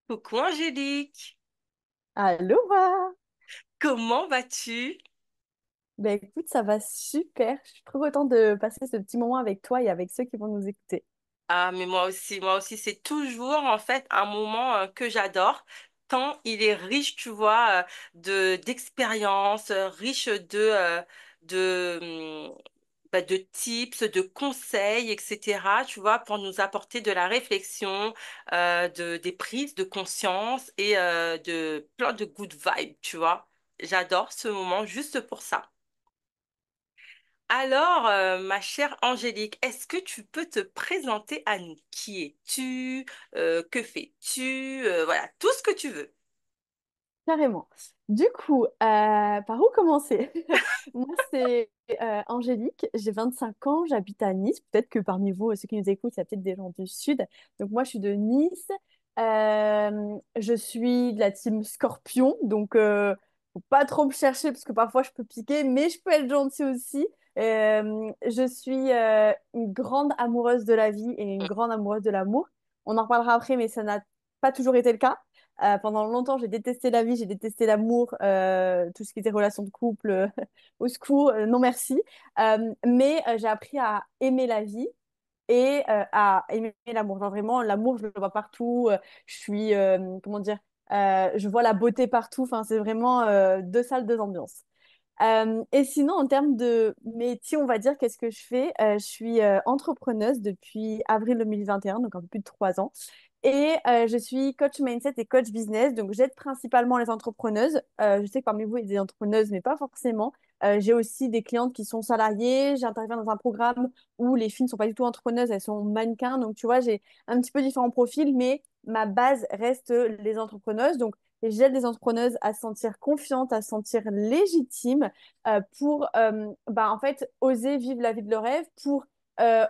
Coucou Angélique, Aloha! comment vas-tu? Ben écoute, ça va super. Je suis trop contente de passer ce petit moment avec toi et avec ceux qui vont nous écouter. Ah, mais moi aussi, c'est toujours en fait un moment que j'adore, tant il est riche, tu vois, d'expériences, riche de, de tips, de conseils, etc., tu vois, pour nous apporter de la réflexion, des prises de conscience et de plein de good vibes, tu vois. J'adore ce moment juste pour ça. Alors, ma chère Angélique, est-ce que tu peux te présenter à nous? Qui es-tu? Que fais-tu? Voilà, tout ce que tu veux. Carrément. Du coup, par où commencer? Moi, c'est Angélique, j'ai 25 ans, j'habite à Nice. Peut-être que parmi vous, ceux qui nous écoutent, il y a peut-être des gens du Sud. Donc moi, je suis de Nice. Je suis de la team Scorpion, donc faut pas trop me chercher parce que parfois je peux piquer, mais je peux être gentille aussi. Je suis une grande amoureuse de la vie et une grande amoureuse de l'amour. On en reparlera après, mais ça n'a pas toujours été le cas. Pendant longtemps, j'ai détesté la vie, j'ai détesté l'amour, tout ce qui était relation de couple, au secours, non merci. Mais j'ai appris à aimer la vie et à aimer l'amour. Genre vraiment, l'amour, je le vois partout. Je suis, comment dire, je vois la beauté partout. Enfin, c'est vraiment deux salles, deux ambiances. Et sinon, en termes de métier, on va dire, qu'est-ce que je fais? Je suis entrepreneuse depuis avril 2021, donc un peu plus de 3 ans. Et je suis coach mindset et coach business. Donc, j'aide principalement les entrepreneuses. Je sais que parmi vous, il y a des entrepreneuses, mais pas forcément. J'ai aussi des clientes qui sont salariées. J'interviens dans un programme où les filles ne sont pas du tout entrepreneuses, elles sont mannequins. Donc, tu vois, j'ai un petit peu différents profils, mais ma base reste les entrepreneuses. Donc, j'aide les entrepreneuses à se sentir confiantes, à se sentir légitimes pour, en fait, oser vivre la vie de leur rêve, pour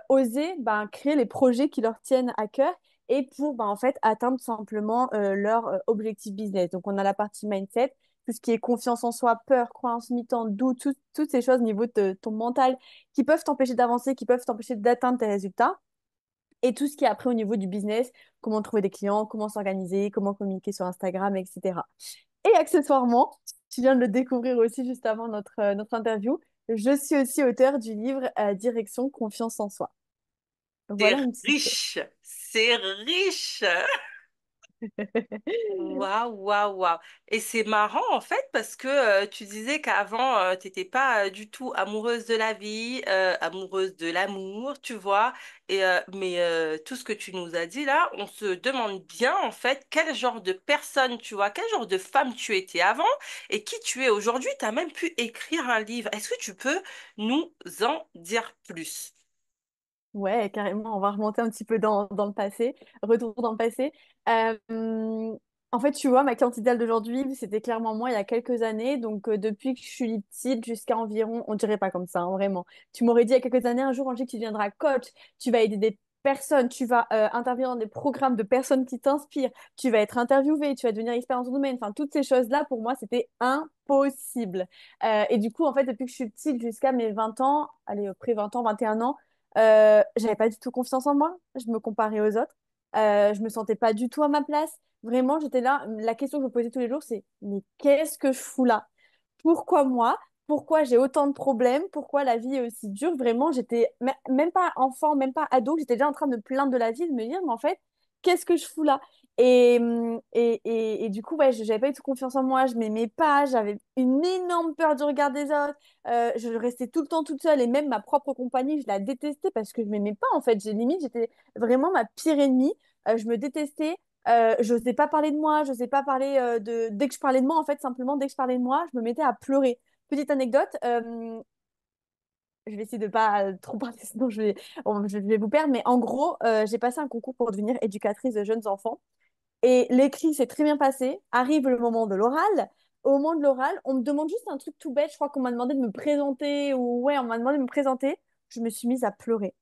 oser créer les projets qui leur tiennent à cœur et pour en fait atteindre tout simplement leur objectif business. Donc on a la partie mindset, tout ce qui est confiance en soi, peur, croyance limitante, doute, toutes ces choses au niveau de ton mental qui peuvent t'empêcher d'avancer, qui peuvent t'empêcher d'atteindre tes résultats. Et tout ce qui est après au niveau du business, comment trouver des clients, comment s'organiser, comment communiquer sur Instagram, etc. Et accessoirement, tu viens de le découvrir aussi juste avant notre interview, je suis aussi auteure du livre Direction Confiance en soi. C'est Voilà une petite... riche, c'est riche. Waouh, waouh, waouh. Et c'est marrant en fait parce que tu disais qu'avant, t'étais pas du tout amoureuse de la vie, amoureuse de l'amour, tu vois. Mais tout ce que tu nous as dit là, on se demande bien en fait quel genre de personne tu vois, quel genre de femme tu étais avant et qui tu es aujourd'hui. Tu as même pu écrire un livre. Est-ce que tu peux nous en dire plus? Ouais, carrément, on va remonter un petit peu dans le passé, retour dans le passé. Euh, En fait, tu vois, ma cliente idéale d'aujourd'hui, c'était clairement moi il y a quelques années. Donc, depuis que je suis petite jusqu'à environ, on dirait pas comme ça, hein, vraiment. Tu m'aurais dit il y a quelques années, un jour, Angélique, tu deviendras coach, tu vas aider des personnes, tu vas intervenir dans des programmes de personnes qui t'inspirent, tu vas être interviewée, tu vas devenir expert dans ton domaine. Enfin, toutes ces choses-là, pour moi, c'était impossible. Et du coup, en fait, depuis que je suis petite jusqu'à mes 20 ans, allez, après 20 ans, 21 ans, j'avais pas du tout confiance en moi. Je me comparais aux autres. Je me sentais pas du tout à ma place. Vraiment, j'étais là. La question que je me posais tous les jours, c'est mais qu'est-ce que je fous là? Pourquoi moi? Pourquoi j'ai autant de problèmes? Pourquoi la vie est aussi dure? Vraiment, j'étais même pas enfant, même pas ado. J'étais déjà en train de me plaindre de la vie, de me dire, mais en fait, qu'est-ce que je fous là? Et du coup, ouais, j'avais pas du tout confiance en moi. Je m'aimais pas. J'avais une énorme peur du regard des autres. Je restais tout le temps toute seule et même ma propre compagnie, je la détestais parce que je m'aimais pas en fait. Limite, j'étais vraiment ma pire ennemie. Je me détestais. J'osais pas parler de moi, j'osais pas parler de. Dès que je parlais de moi, en fait, simplement, dès que je parlais de moi, je me mettais à pleurer. Petite anecdote, je vais essayer de pas trop parler, sinon je vais vous perdre. Mais en gros, j'ai passé un concours pour devenir éducatrice de jeunes enfants. Et l'écrit s'est très bien passé. Arrive le moment de l'oral. Au moment de l'oral, on me demande juste un truc tout bête. Je crois qu'on m'a demandé de me présenter ou ouais, on m'a demandé de me présenter. Je me suis mise à pleurer.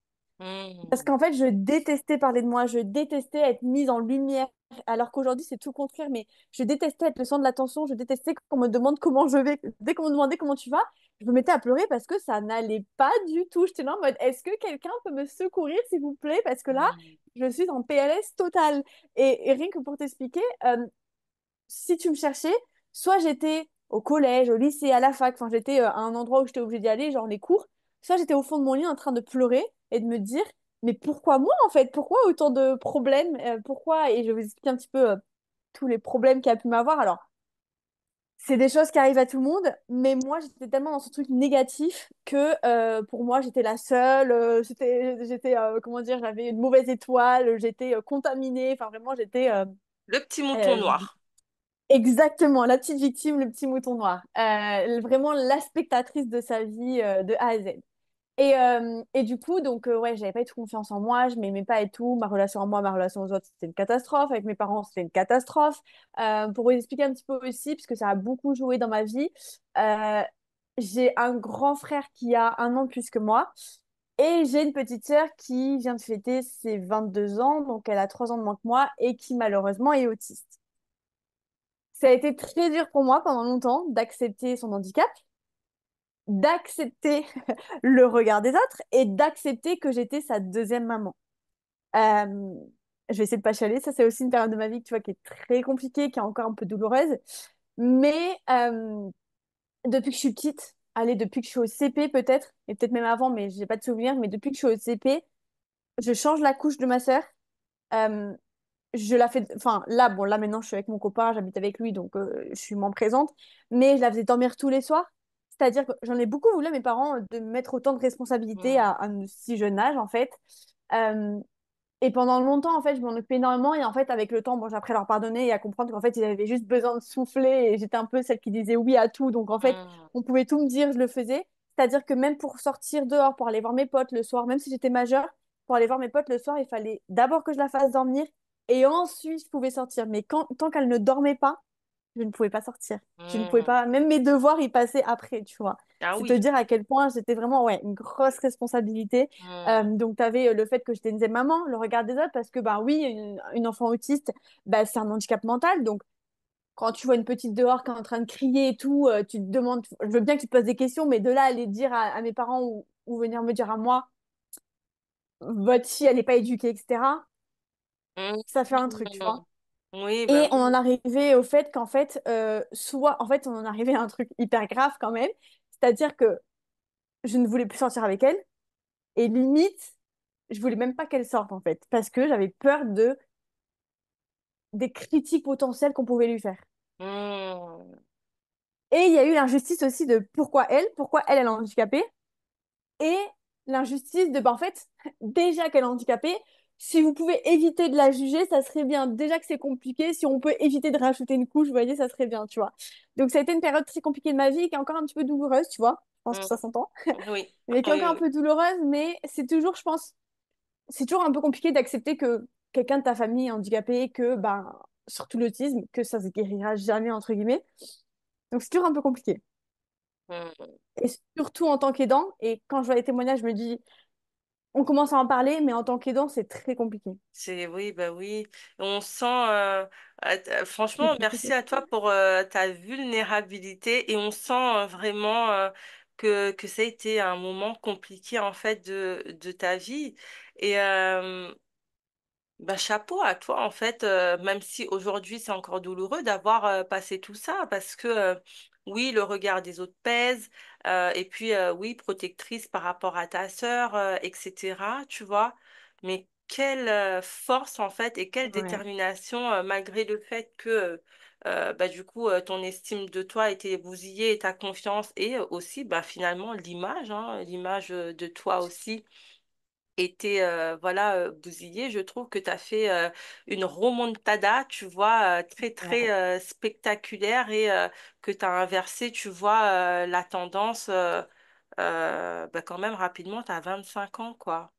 Parce Hmm. qu'en fait, je détestais parler de moi, je détestais être mise en lumière. alors qu'aujourd'hui, c'est tout le contraire. Mais je détestais être le centre de l'attention, je détestais qu'on me demande comment je vais. Dès qu'on me demandait comment tu vas, je me mettais à pleurer parce que ça n'allait pas du tout. J'étais là en mode, est-ce que quelqu'un peut me secourir, s'il vous plaît? Parce que là, Mm. je suis en PLS total. Et rien que pour t'expliquer, si tu me cherchais, soit j'étais au collège, au lycée, à la fac, enfin j'étais à un endroit où j'étais obligée d'y aller, genre les cours, soit j'étais au fond de mon lit en train de pleurer et de me dire, mais pourquoi moi en fait? Pourquoi autant de problèmes? Pourquoi? Et je vais vous expliquer un petit peu tous les problèmes qu'il y a pu m'avoir. Alors, c'est des choses qui arrivent à tout le monde, mais moi j'étais tellement dans ce truc négatif que pour moi j'étais la seule, comment dire, j'avais une mauvaise étoile, j'étais contaminée, enfin vraiment j'étais Le petit mouton euh, noir. exactement, la petite victime, le petit mouton noir. Vraiment la spectatrice de sa vie de A à Z. Et du coup, donc, ouais, j'avais pas du tout confiance en moi, je m'aimais pas et tout. Ma relation à moi, ma relation aux autres, c'était une catastrophe. Avec mes parents, c'était une catastrophe. Pour vous expliquer un petit peu aussi, puisque ça a beaucoup joué dans ma vie, euh, j'ai un grand frère qui a 1 an de plus que moi. Et j'ai une petite sœur qui vient de fêter ses 22 ans, donc elle a 3 ans de moins que moi, et qui malheureusement est autiste. Ça a été très dur pour moi pendant longtemps d'accepter son handicap, d'accepter le regard des autres et d'accepter que j'étais sa deuxième maman. Euh, je vais essayer de pas chialer, ça c'est aussi une période de ma vie tu vois, qui est très compliquée, qui est encore un peu douloureuse. Mais depuis que je suis petite, allez, depuis que je suis au CP peut-être, et peut-être même avant, mais j'ai pas de souvenir, mais depuis que je suis au CP, je change la couche de ma sœur. Euh, je la fais, enfin là, bon, là maintenant je suis avec mon copain, j'habite avec lui, donc je suis moins présente, mais je la faisais dormir tous les soirs. C'est-à-dire que j'en ai beaucoup voulu à mes parents de me mettre autant de responsabilités Mm. à un si jeune âge, en fait. Euh, et pendant longtemps, en fait, je m'en occupais énormément. Et en fait, avec le temps, bon, j'ai appris à leur pardonner et à comprendre qu'en fait, ils avaient juste besoin de souffler. Et j'étais un peu celle qui disait oui à tout. Donc, en fait, Mm. on pouvait tout me dire, je le faisais. C'est-à-dire que même pour sortir dehors, pour aller voir mes potes le soir, même si j'étais majeure, pour aller voir mes potes le soir, il fallait d'abord que je la fasse dormir et ensuite, je pouvais sortir. Mais tant qu'elle ne dormait pas, je ne pouvais pas sortir. Je ne pouvais Mm. pas, même mes devoirs, ils passaient après, tu vois. Ah C'est te oui. dire à quel point c'était vraiment ouais, une grosse responsabilité. Mm. Donc, tu avais le fait que j'étais une deuxième maman, le regard des autres, parce que, bah oui, une enfant autiste, bah, c'est un handicap mental. Donc, quand tu vois une petite dehors qui est en train de crier et tout, tu te demandes, je veux bien que tu te poses des questions, mais de là à aller dire à mes parents ou venir me dire à moi, votre fille, elle n'est pas éduquée, etc., Mm. ça fait un truc, tu vois. Oui, bah Et on oui. en arrivait au fait qu'en fait, en fait, on en arrivait à un truc hyper grave quand même. C'est-à-dire que je ne voulais plus sortir avec elle. Et limite, je voulais même pas qu'elle sorte, en fait. Parce que j'avais peur des critiques potentielles qu'on pouvait lui faire. Mm. Et il y a eu l'injustice aussi de pourquoi elle, elle est handicapée. Et l'injustice de, bah, en fait, déjà qu'elle est handicapée, si vous pouvez éviter de la juger, ça serait bien. Déjà que c'est compliqué, si on peut éviter de rajouter une couche, vous voyez, ça serait bien, tu vois. Donc ça a été une période très compliquée de ma vie qui est encore un petit peu douloureuse, tu vois. Je pense que Mm. ça s'entend. Oui, Mais qui est oui, encore un oui. peu douloureuse, mais c'est toujours, je pense, c'est toujours un peu compliqué d'accepter que quelqu'un de ta famille est handicapé, que, ben, surtout l'autisme, que ça se guérira jamais, entre guillemets. Donc c'est toujours un peu compliqué. Mm. Et surtout en tant qu'aidant, et quand je vois les témoignages, je me dis, on commence à en parler, mais en tant qu'aidant, c'est très compliqué. C'est oui, bah oui. On sent franchement, merci à toi pour ta vulnérabilité et on sent vraiment que ça a été un moment compliqué en fait de ta vie. Et bah, chapeau à toi, en fait, même si aujourd'hui c'est encore douloureux d'avoir passé tout ça, parce que oui, le regard des autres pèse, et puis oui, protectrice par rapport à ta sœur, etc., tu vois, mais quelle force, en fait, et quelle Ouais. détermination, malgré le fait que, bah, du coup, ton estime de toi était bousillée et ta confiance, et aussi, bah, finalement, l'image, hein, l'image de toi aussi été voilà bousillé, je trouve que tu as fait une remontada, tu vois, très très Ouais. spectaculaire et que tu as inversé, tu vois, la tendance bah, quand même rapidement, tu as 5 ans, quoi.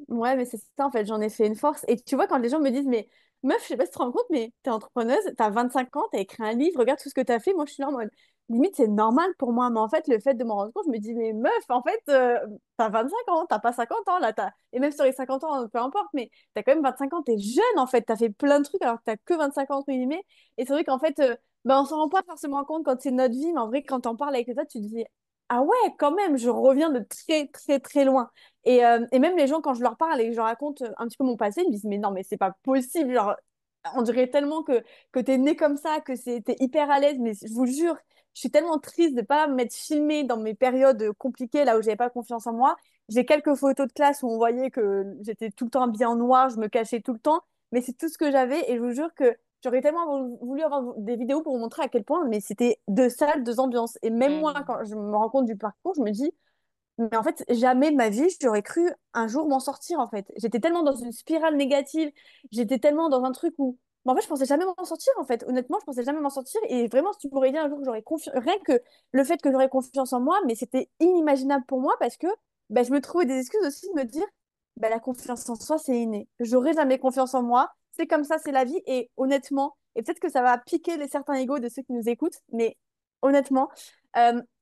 Ouais, mais c'est ça, en fait, j'en ai fait une force. Et tu vois, quand les gens me disent, mais meuf, je sais pas si tu te rends compte, mais t'es entrepreneuse, t'as 25 ans, t'as écrit un livre, regarde tout ce que t'as fait. Moi, je suis là en mode, limite, c'est normal pour moi. Mais en fait, le fait de m'en rendre compte, je me dis, mais meuf, en fait, t'as 25 ans, t'as pas 50 ans, là, et même sur les 50 ans, peu importe, mais t'as quand même 25 ans, t'es jeune, en fait, t'as fait plein de trucs alors que t'as que 25 ans, entre guillemets. Et c'est vrai qu'en fait, ben, on s'en rend pas forcément compte quand c'est notre vie, mais en vrai, quand t'en parles avec les autres, tu te dis, ah ouais, quand même, je reviens de très, très, très loin. Et même les gens, quand je leur parle et que je leur raconte un petit peu mon passé, ils me disent, mais non, mais c'est pas possible. Genre, on dirait tellement que t'es né comme ça, que t'es hyper à l'aise. Mais je vous jure, je suis tellement triste de pas m'être filmée dans mes périodes compliquées, là où j'avais pas confiance en moi. J'ai quelques photos de classe où on voyait que j'étais tout le temps bien en noir, je me cachais tout le temps. Mais c'est tout ce que j'avais. Et je vous jure que j'aurais tellement voulu avoir des vidéos pour vous montrer à quel point, mais c'était deux salles, deux ambiances. Et même moi, quand je me rends compte du parcours, je me dis, mais en fait, jamais de ma vie, j'aurais cru un jour m'en sortir, en fait. J'étais tellement dans une spirale négative, j'étais tellement dans un truc où, mais en fait, je pensais jamais m'en sortir, en fait. Honnêtement, je pensais jamais m'en sortir. Et vraiment, si tu m'aurais dit un jour que j'aurais confiance, rien que le fait que j'aurais confiance en moi, mais c'était inimaginable pour moi parce que bah, je me trouvais des excuses aussi de me dire, bah, la confiance en soi, c'est inné. J'aurais jamais confiance en moi. C'est comme ça, c'est la vie. Et honnêtement, et peut-être que ça va piquer certains égos de ceux qui nous écoutent, mais honnêtement,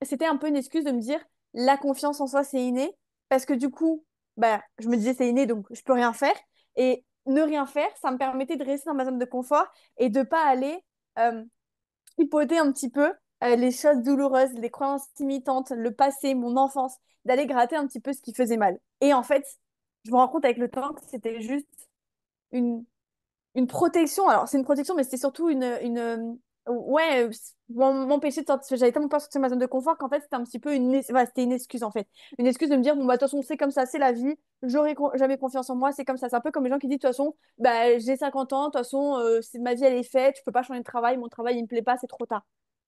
c'était un peu une excuse de me dire, la confiance en soi, c'est inné. Parce que du coup, bah, je me disais, c'est inné, donc je peux rien faire. Et ne rien faire, ça me permettait de rester dans ma zone de confort et de pas aller euh, tripoter un petit peu les choses douloureuses, les croyances limitantes, le passé, mon enfance, d'aller gratter un petit peu ce qui faisait mal. Et en fait, je me rends compte avec le temps que c'était juste une, une protection. Alors, c'est une protection, mais c'était surtout ouais, m'empêcher de sortir. J'avais tellement peur de sortir de ma zone de confort qu'en fait, c'était un petit peu voilà, c'était une excuse, en fait. Une excuse de me dire, bon, bah, de toute façon, c'est comme ça, c'est la vie. Jamais confiance en moi, c'est comme ça. C'est un peu comme les gens qui disent, de toute façon, bah, j'ai 50 ans, de toute façon, ma vie, elle est faite, je peux pas changer de travail, mon travail, il me plaît pas, c'est trop tard.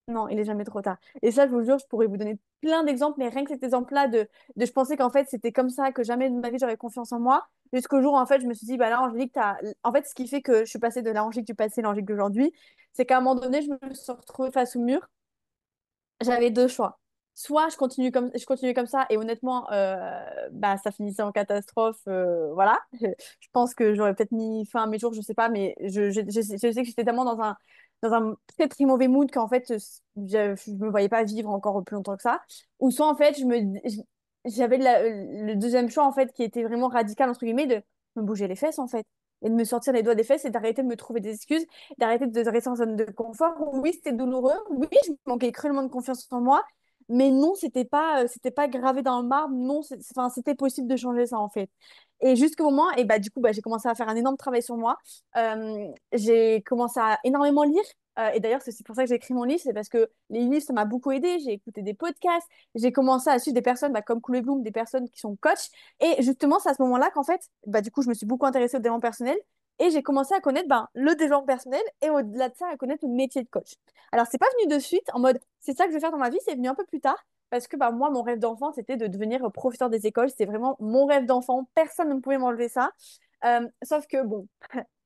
Non, il est jamais trop tard. Et ça, je vous jure, je pourrais vous donner plein d'exemples, mais rien que cet exemple-là de je pensais qu'en fait, c'était comme ça, que jamais de ma vie, j'aurais confiance en moi. Jusqu'au jour où, en fait, je me suis dit, bah là, Angélique, en fait, ce qui fait que je suis passée de la Angélique du passé à l'Angélique d'aujourd'hui, c'est qu'à un moment donné, je me suis retrouvée face au mur. J'avais deux choix. Soit je continue comme ça et honnêtement, bah, ça finissait en catastrophe. Voilà. Je pense que j'aurais peut-être mis fin à mes jours, je sais pas, mais je sais que j'étais tellement dans un très très mauvais mood qu'en fait, je me voyais pas vivre encore plus longtemps que ça. Ou soit en fait, j'avais le deuxième choix en fait qui était vraiment radical, entre guillemets, de me bouger les fesses en fait. Et de me sortir les doigts des fesses et d'arrêter de me trouver des excuses, d'arrêter de rester en zone de confort. Oui, c'était douloureux. Oui, je manquais cruellement de confiance en moi. Mais non, c'était pas gravé dans le marbre. Non, enfin, c'était possible de changer ça, en fait. Et jusqu'au moment, et bah, du coup, bah, j'ai commencé à faire un énorme travail sur moi. J'ai commencé à énormément lire. Et d'ailleurs, c'est aussi pour ça que j'ai écrit mon livre. C'est parce que les livres, ça m'a beaucoup aidé. J'ai écouté des podcasts. J'ai commencé à suivre des personnes bah, comme Cool Bloom, des personnes qui sont coachs. Et justement, c'est à ce moment-là qu'en fait, bah, du coup, je me suis beaucoup intéressée au développement personnel. Et j'ai commencé à connaître ben, le développement personnel et au-delà de ça, à connaître le métier de coach. Alors, c'est pas venu de suite en mode c'est ça que je vais faire dans ma vie, c'est venu un peu plus tard parce que bah, moi, mon rêve d'enfant, c'était de devenir professeur des écoles. C'était vraiment mon rêve d'enfant. Personne ne pouvait m'enlever ça. Sauf que, bon,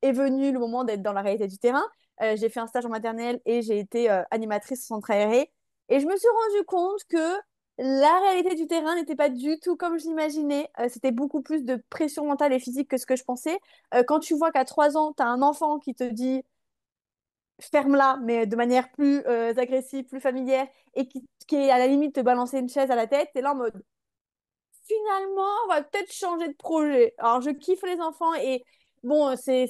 est venu le moment d'être dans la réalité du terrain. J'ai fait un stage en maternelle et j'ai été animatrice au centre aéré. Et je me suis rendu compte que la réalité du terrain n'était pas du tout comme je l'imaginais. C'était beaucoup plus de pression mentale et physique que ce que je pensais. Quand tu vois qu'à 3 ans, tu as un enfant qui te dit ferme-la, mais de manière plus agressive, plus familière, et qui est à la limite te balancer une chaise à la tête, t'es là en mode finalement, on va peut-être changer de projet. Alors, je kiffe les enfants et bon, c'est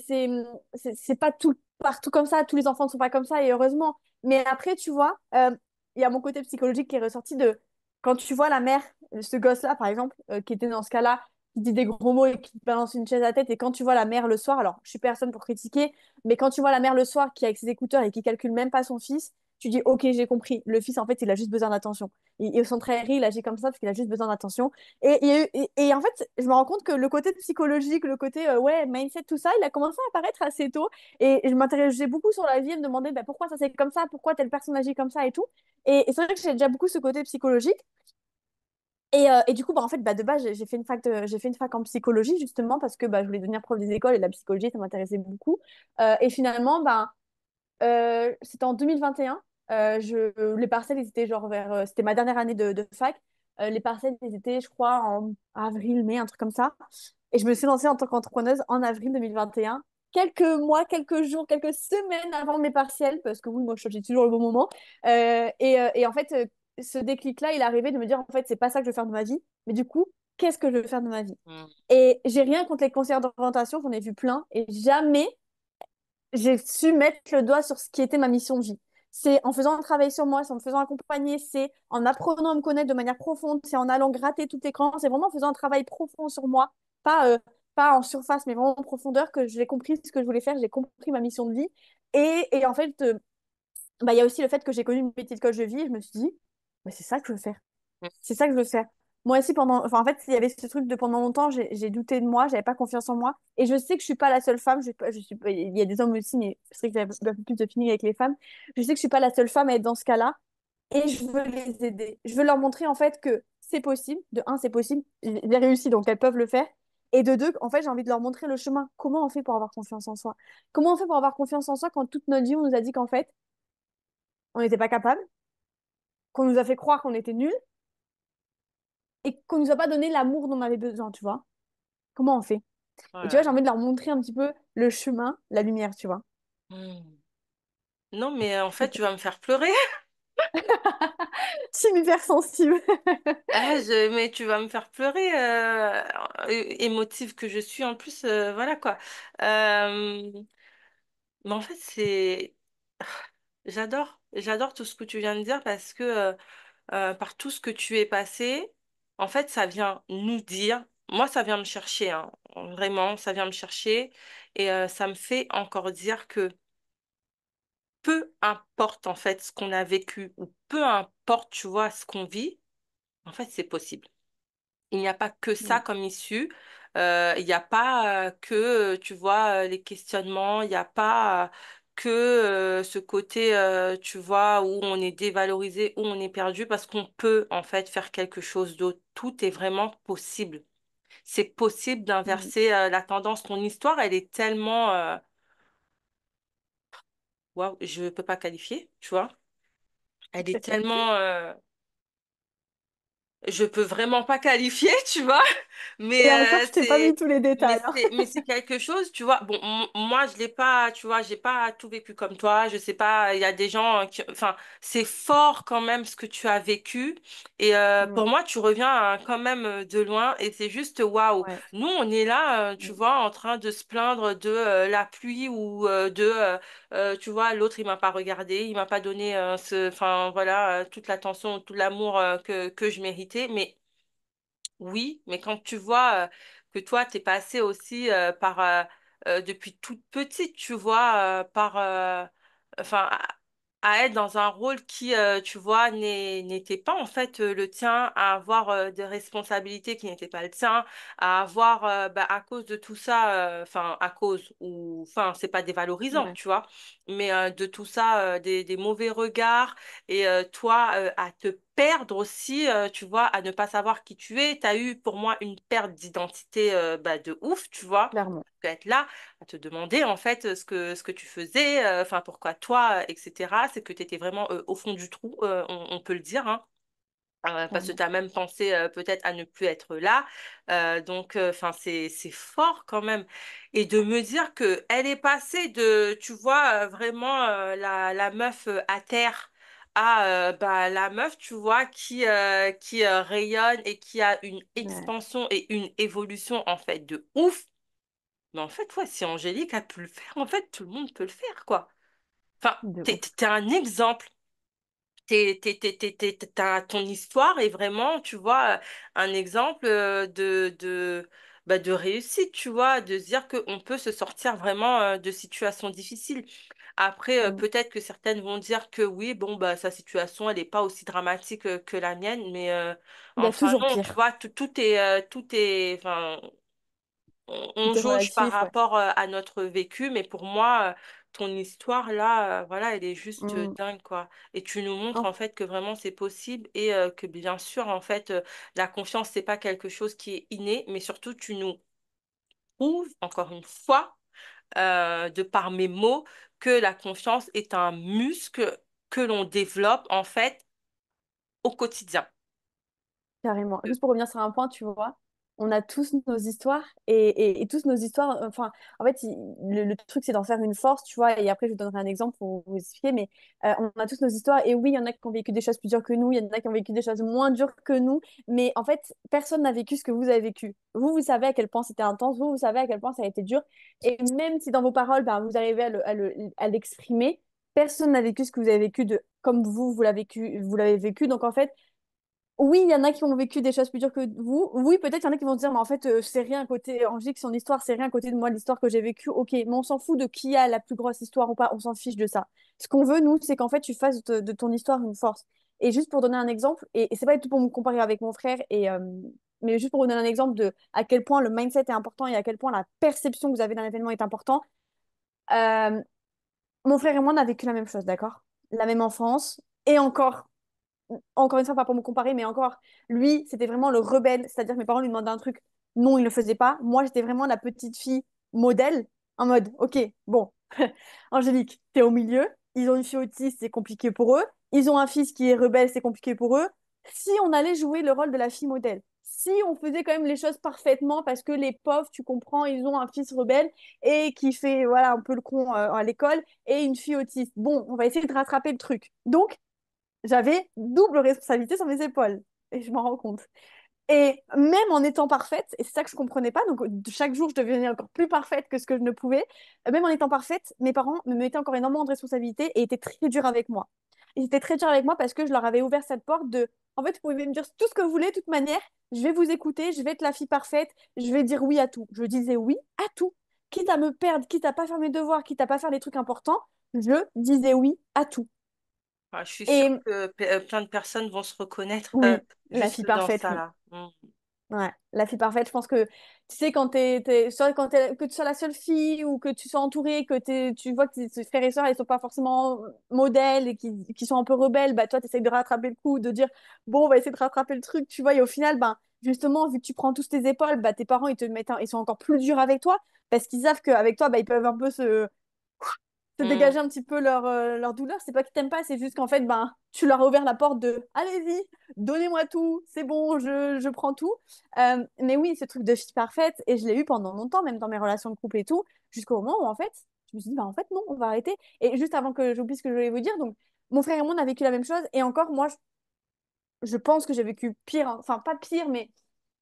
pas tout partout comme ça. Tous les enfants ne sont pas comme ça et heureusement. Mais après, tu vois, il y a mon côté psychologique qui est ressorti de quand tu vois la mère, ce gosse-là, par exemple, qui était dans ce cas-là, qui dit des gros mots et qui te balance une chaise à la tête. Et quand tu vois la mère le soir, alors je suis personne pour critiquer, mais quand tu vois la mère le soir qui est avec ses écouteurs et qui calcule même pas son fils, tu dis, ok, j'ai compris. Le fils, en fait, il a juste besoin d'attention. Et au centre aéré, il agit comme ça parce qu'il a juste besoin d'attention. Et en fait, je me rends compte que le côté psychologique, le côté ouais, mindset, tout ça, il a commencé à apparaître assez tôt. Et je m'interrogeais beaucoup sur la vie et me demandais bah, pourquoi ça c'est comme ça, pourquoi telle personne agit comme ça et tout. Et c'est vrai que j'ai déjà beaucoup ce côté psychologique. Et du coup, bah, en fait, bah, de base, j'ai fait une fac en psychologie justement parce que bah, je voulais devenir prof des écoles et la psychologie, ça m'intéressait beaucoup. Et finalement, bah, c'était en 2021. Les parcelles, ils étaient genre c'était ma dernière année de fac. Les parcelles, ils étaient, je crois, en avril, mai, un truc comme ça. Et je me suis lancée en tant qu'entrepreneuse en avril 2021. quelques mois, quelques jours, quelques semaines avant mes partiels, parce que oui, moi, je choisis toujours le bon moment. Et en fait, ce déclic-là, il est arrivé de me dire, en fait, c'est pas ça que je veux faire de ma vie, mais du coup, qu'est-ce que je veux faire de ma vie? Mm. Et j'ai rien contre les conseillères d'orientation, j'en ai vu plein, et jamais j'ai su mettre le doigt sur ce qui était ma mission de vie. C'est en faisant un travail sur moi, c'est en me faisant accompagner, c'est en apprenant à me connaître de manière profonde, c'est en allant gratter tout écran, c'est vraiment en faisant un travail profond sur moi, pas, pas en surface, mais vraiment en profondeur que j'ai compris ce que je voulais faire, j'ai compris ma mission de vie. Et en fait, bah, il y a aussi le fait que j'ai connu une petite coach de vie et je me suis dit, bah, c'est ça que je veux faire. C'est ça que je veux faire. Moi aussi, enfin, en fait, il y avait ce truc de pendant longtemps, j'ai douté de moi, j'avais pas confiance en moi. Et je sais que je suis pas la seule femme. Il y a des hommes aussi, mais c'est vrai que j'ai un peu plus de feeling avec les femmes. Je sais que je suis pas la seule femme à être dans ce cas-là. Et je veux les aider. Je veux leur montrer, en fait, que c'est possible. De un, c'est possible. J'ai réussi, donc elles peuvent le faire. Et de deux, en fait, j'ai envie de leur montrer le chemin. Comment on fait pour avoir confiance en soi? Comment on fait pour avoir confiance en soi quand toute notre vie, on nous a dit qu'en fait, on n'était pas capable, qu'on nous a fait croire qu'on était nuls et qu'on nous a pas donné l'amour dont on avait besoin, tu vois? Comment on fait? Et tu vois, j'ai Ouais. envie de leur montrer un petit peu le chemin, la lumière, tu vois. Mm. Non, mais en fait, tu vas me faire pleurer. Je suis hyper sensible. Mais tu vas me faire pleurer, émotive que je suis en plus, voilà quoi. Euh, mais en fait, j'adore tout ce que tu viens de dire parce que par tout ce que tu es passé, en fait, ça vient nous dire, moi, ça vient me chercher, hein, vraiment, ça vient me chercher et ça me fait encore dire que peu importe en fait ce qu'on a vécu ou peu importe, tu vois, ce qu'on vit, en fait, c'est possible. Il n'y a pas que ça Ouais, comme issue. Il n'y a pas que, tu vois, les questionnements. Il n'y a pas que ce côté, tu vois, où on est dévalorisé, où on est perdu, parce qu'on peut, en fait, faire quelque chose d'autre. Tout est vraiment possible. C'est possible ouais, d'inverser la tendance. Ton histoire, elle est tellement... Waouh, je peux pas qualifier, tu vois. Elle est tellement... je peux vraiment pas qualifier, tu vois. Mais et encore, je t'ai pas mis tous les détails, hein. mais c'est quelque chose, tu vois. Bon, moi je l'ai pas, tu vois, j'ai pas tout vécu comme toi. Je sais pas, il y a des gens qui, enfin, c'est fort quand même ce que tu as vécu. Et pour Ouais, moi, tu reviens quand même de loin. Et c'est juste waouh. ouais, Nous, on est là, tu ouais, vois, en train de se plaindre de la pluie ou tu vois, l'autre il m'a pas regardé, il m'a pas donné enfin voilà, toute l'attention, tout l'amour que je méritais. Mais oui, mais quand tu vois que toi, t'es passé aussi depuis toute petite, tu vois, enfin, à être dans un rôle qui, tu vois, n'était pas en fait le tien, à avoir des responsabilités qui n'étaient pas le tien, à avoir, bah, à cause de tout ça, enfin, à cause, ou, enfin, c'est pas dévalorisant, ouais, tu vois, mais de tout ça, des mauvais regards et toi, à te perdre aussi, tu vois, à ne pas savoir qui tu es. Tu as eu pour moi une perte d'identité bah, de ouf, tu vois. clairement. Être là, à te demander en fait ce que tu faisais, enfin pourquoi toi, etc. C'est que tu étais vraiment au fond du trou, on peut le dire, hein. Parce que Clairement. tu as même pensé peut-être à ne plus être là. Donc, enfin, c'est fort quand même. Et de me dire que elle est passée de, tu vois, vraiment la meuf à terre à bah, la meuf, tu vois, qui rayonne et qui a une Ouais, expansion et une évolution en fait de ouf. Mais en fait, ouais, si Angélique a pu le faire, en fait, tout le monde peut le faire, quoi. Enfin, de ouf. t'es un exemple. Ton histoire est vraiment, tu vois, un exemple bah, de réussite, tu vois, de se dire qu'on peut se sortir vraiment de situations difficiles. Après, Mm. peut-être que certaines vont dire que oui, bon, bah, sa situation, elle n'est pas aussi dramatique que la mienne, mais Il y a enfin, toujours non, tu pire. vois, tout est, enfin, on Tout est jauge par relatif, ouais. rapport à notre vécu, mais pour moi, ton histoire là, voilà, elle est juste Mm. dingue, quoi. Et tu nous montres En- en fait que vraiment c'est possible et que bien sûr, en fait, la confiance, c'est pas quelque chose qui est inné, mais surtout, tu nous prouves, encore une fois, de par mes mots, que la confiance est un muscle que l'on développe en fait au quotidien. Carrément. Juste pour revenir sur un point, tu vois. on a tous nos histoires et tous nos histoires, enfin, en fait, le truc, c'est d'en faire une force, tu vois. Et après, je vous donnerai un exemple pour vous expliquer, mais on a tous nos histoires. Et oui, il y en a qui ont vécu des choses plus dures que nous, il y en a qui ont vécu des choses moins dures que nous, mais en fait, personne n'a vécu ce que vous avez vécu. Vous, vous savez à quel point c'était intense, vous, vous savez à quel point ça a été dur. Et même si dans vos paroles, ben, vous arrivez à l'exprimer, personne n'a vécu ce que vous avez vécu de, comme vous, vous l'avez vécu. Donc, en fait, oui, il y en a qui ont vécu des choses plus dures que vous. Oui, peut-être il y en a qui vont se dire, mais en fait, c'est rien à côté, Angélique, son histoire, c'est rien à côté de moi, l'histoire que j'ai vécue. Ok, mais on s'en fout de qui a la plus grosse histoire ou pas, on s'en fiche de ça. Ce qu'on veut, nous, c'est qu'en fait, tu fasses de ton histoire une force. Et juste pour donner un exemple, et c'est pas du tout pour me comparer avec mon frère, mais juste pour vous donner un exemple de à quel point le mindset est important et à quel point la perception que vous avez d'un événement est important. euh, Mon frère et moi, on a vécu la même chose, d'accord? La même enfance, et encore une fois, pas pour me comparer, mais encore, lui, c'était vraiment le rebelle. C'est-à-dire que mes parents lui demandaient un truc, non, il ne le faisait pas. Moi, j'étais vraiment la petite fille modèle, en mode, ok, bon, Angélique, t'es au milieu. Ils ont une fille autiste, c'est compliqué pour eux. Ils ont un fils qui est rebelle, c'est compliqué pour eux. Si on allait jouer le rôle de la fille modèle, si on faisait quand même les choses parfaitement, parce que les pauvres, tu comprends, ils ont un fils rebelle et qui fait voilà un peu le con à l'école et une fille autiste. Bon, on va essayer de rattraper le truc. Donc, j'avais double responsabilité sur mes épaules. Et je m'en rends compte. Et même en étant parfaite, et c'est ça que je comprenais pas, donc chaque jour je devenais encore plus parfaite que ce que je ne pouvais, même en étant parfaite, mes parents me mettaient encore énormément de responsabilités et étaient très durs avec moi. Ils étaient très durs avec moi parce que je leur avais ouvert cette porte de, en fait, vous pouvez me dire tout ce que vous voulez, de toute manière, je vais vous écouter, je vais être la fille parfaite, je vais dire oui à tout. Je disais oui à tout. Quitte à me perdre, quitte à pas faire mes devoirs, quitte à pas faire les trucs importants, je disais oui à tout. Ah, je suis sûre Et que plein de personnes vont se reconnaître oui, la fille juste dans parfaite, ça oui. là. Mm. Ouais, la fille parfaite, je pense que, tu sais, soit que tu sois la seule fille ou que tu sois entourée, tu vois que tes frères et sœurs, ils sont pas forcément modèles et qui sont un peu rebelles, bah toi, tu essayes de rattraper le coup, de dire, bon, on va essayer de rattraper le truc, tu vois, et au final, ben, justement, vu que tu prends tous tes épaules, bah, tes parents, ils sont encore plus durs avec toi parce qu'ils savent qu'avec toi, bah, ils peuvent un peu se Mm. dégager un petit peu leur douleur. C'est pas qu'ils t'aiment pas, c'est juste qu'en fait, ben, tu leur as ouvert la porte de allez-y, donnez-moi tout, c'est bon, je prends tout. Mais oui, ce truc de fille parfaite, et je l'ai eu pendant longtemps, même dans mes relations de couple et tout, jusqu'au moment où en fait, je me suis dit, bah, en fait, non, on va arrêter. Et juste avant que j'oublie ce que je voulais vous dire, donc, mon frère et moi, on a vécu la même chose, et encore, moi, je pense que j'ai vécu pire, hein. Enfin, pas pire, mais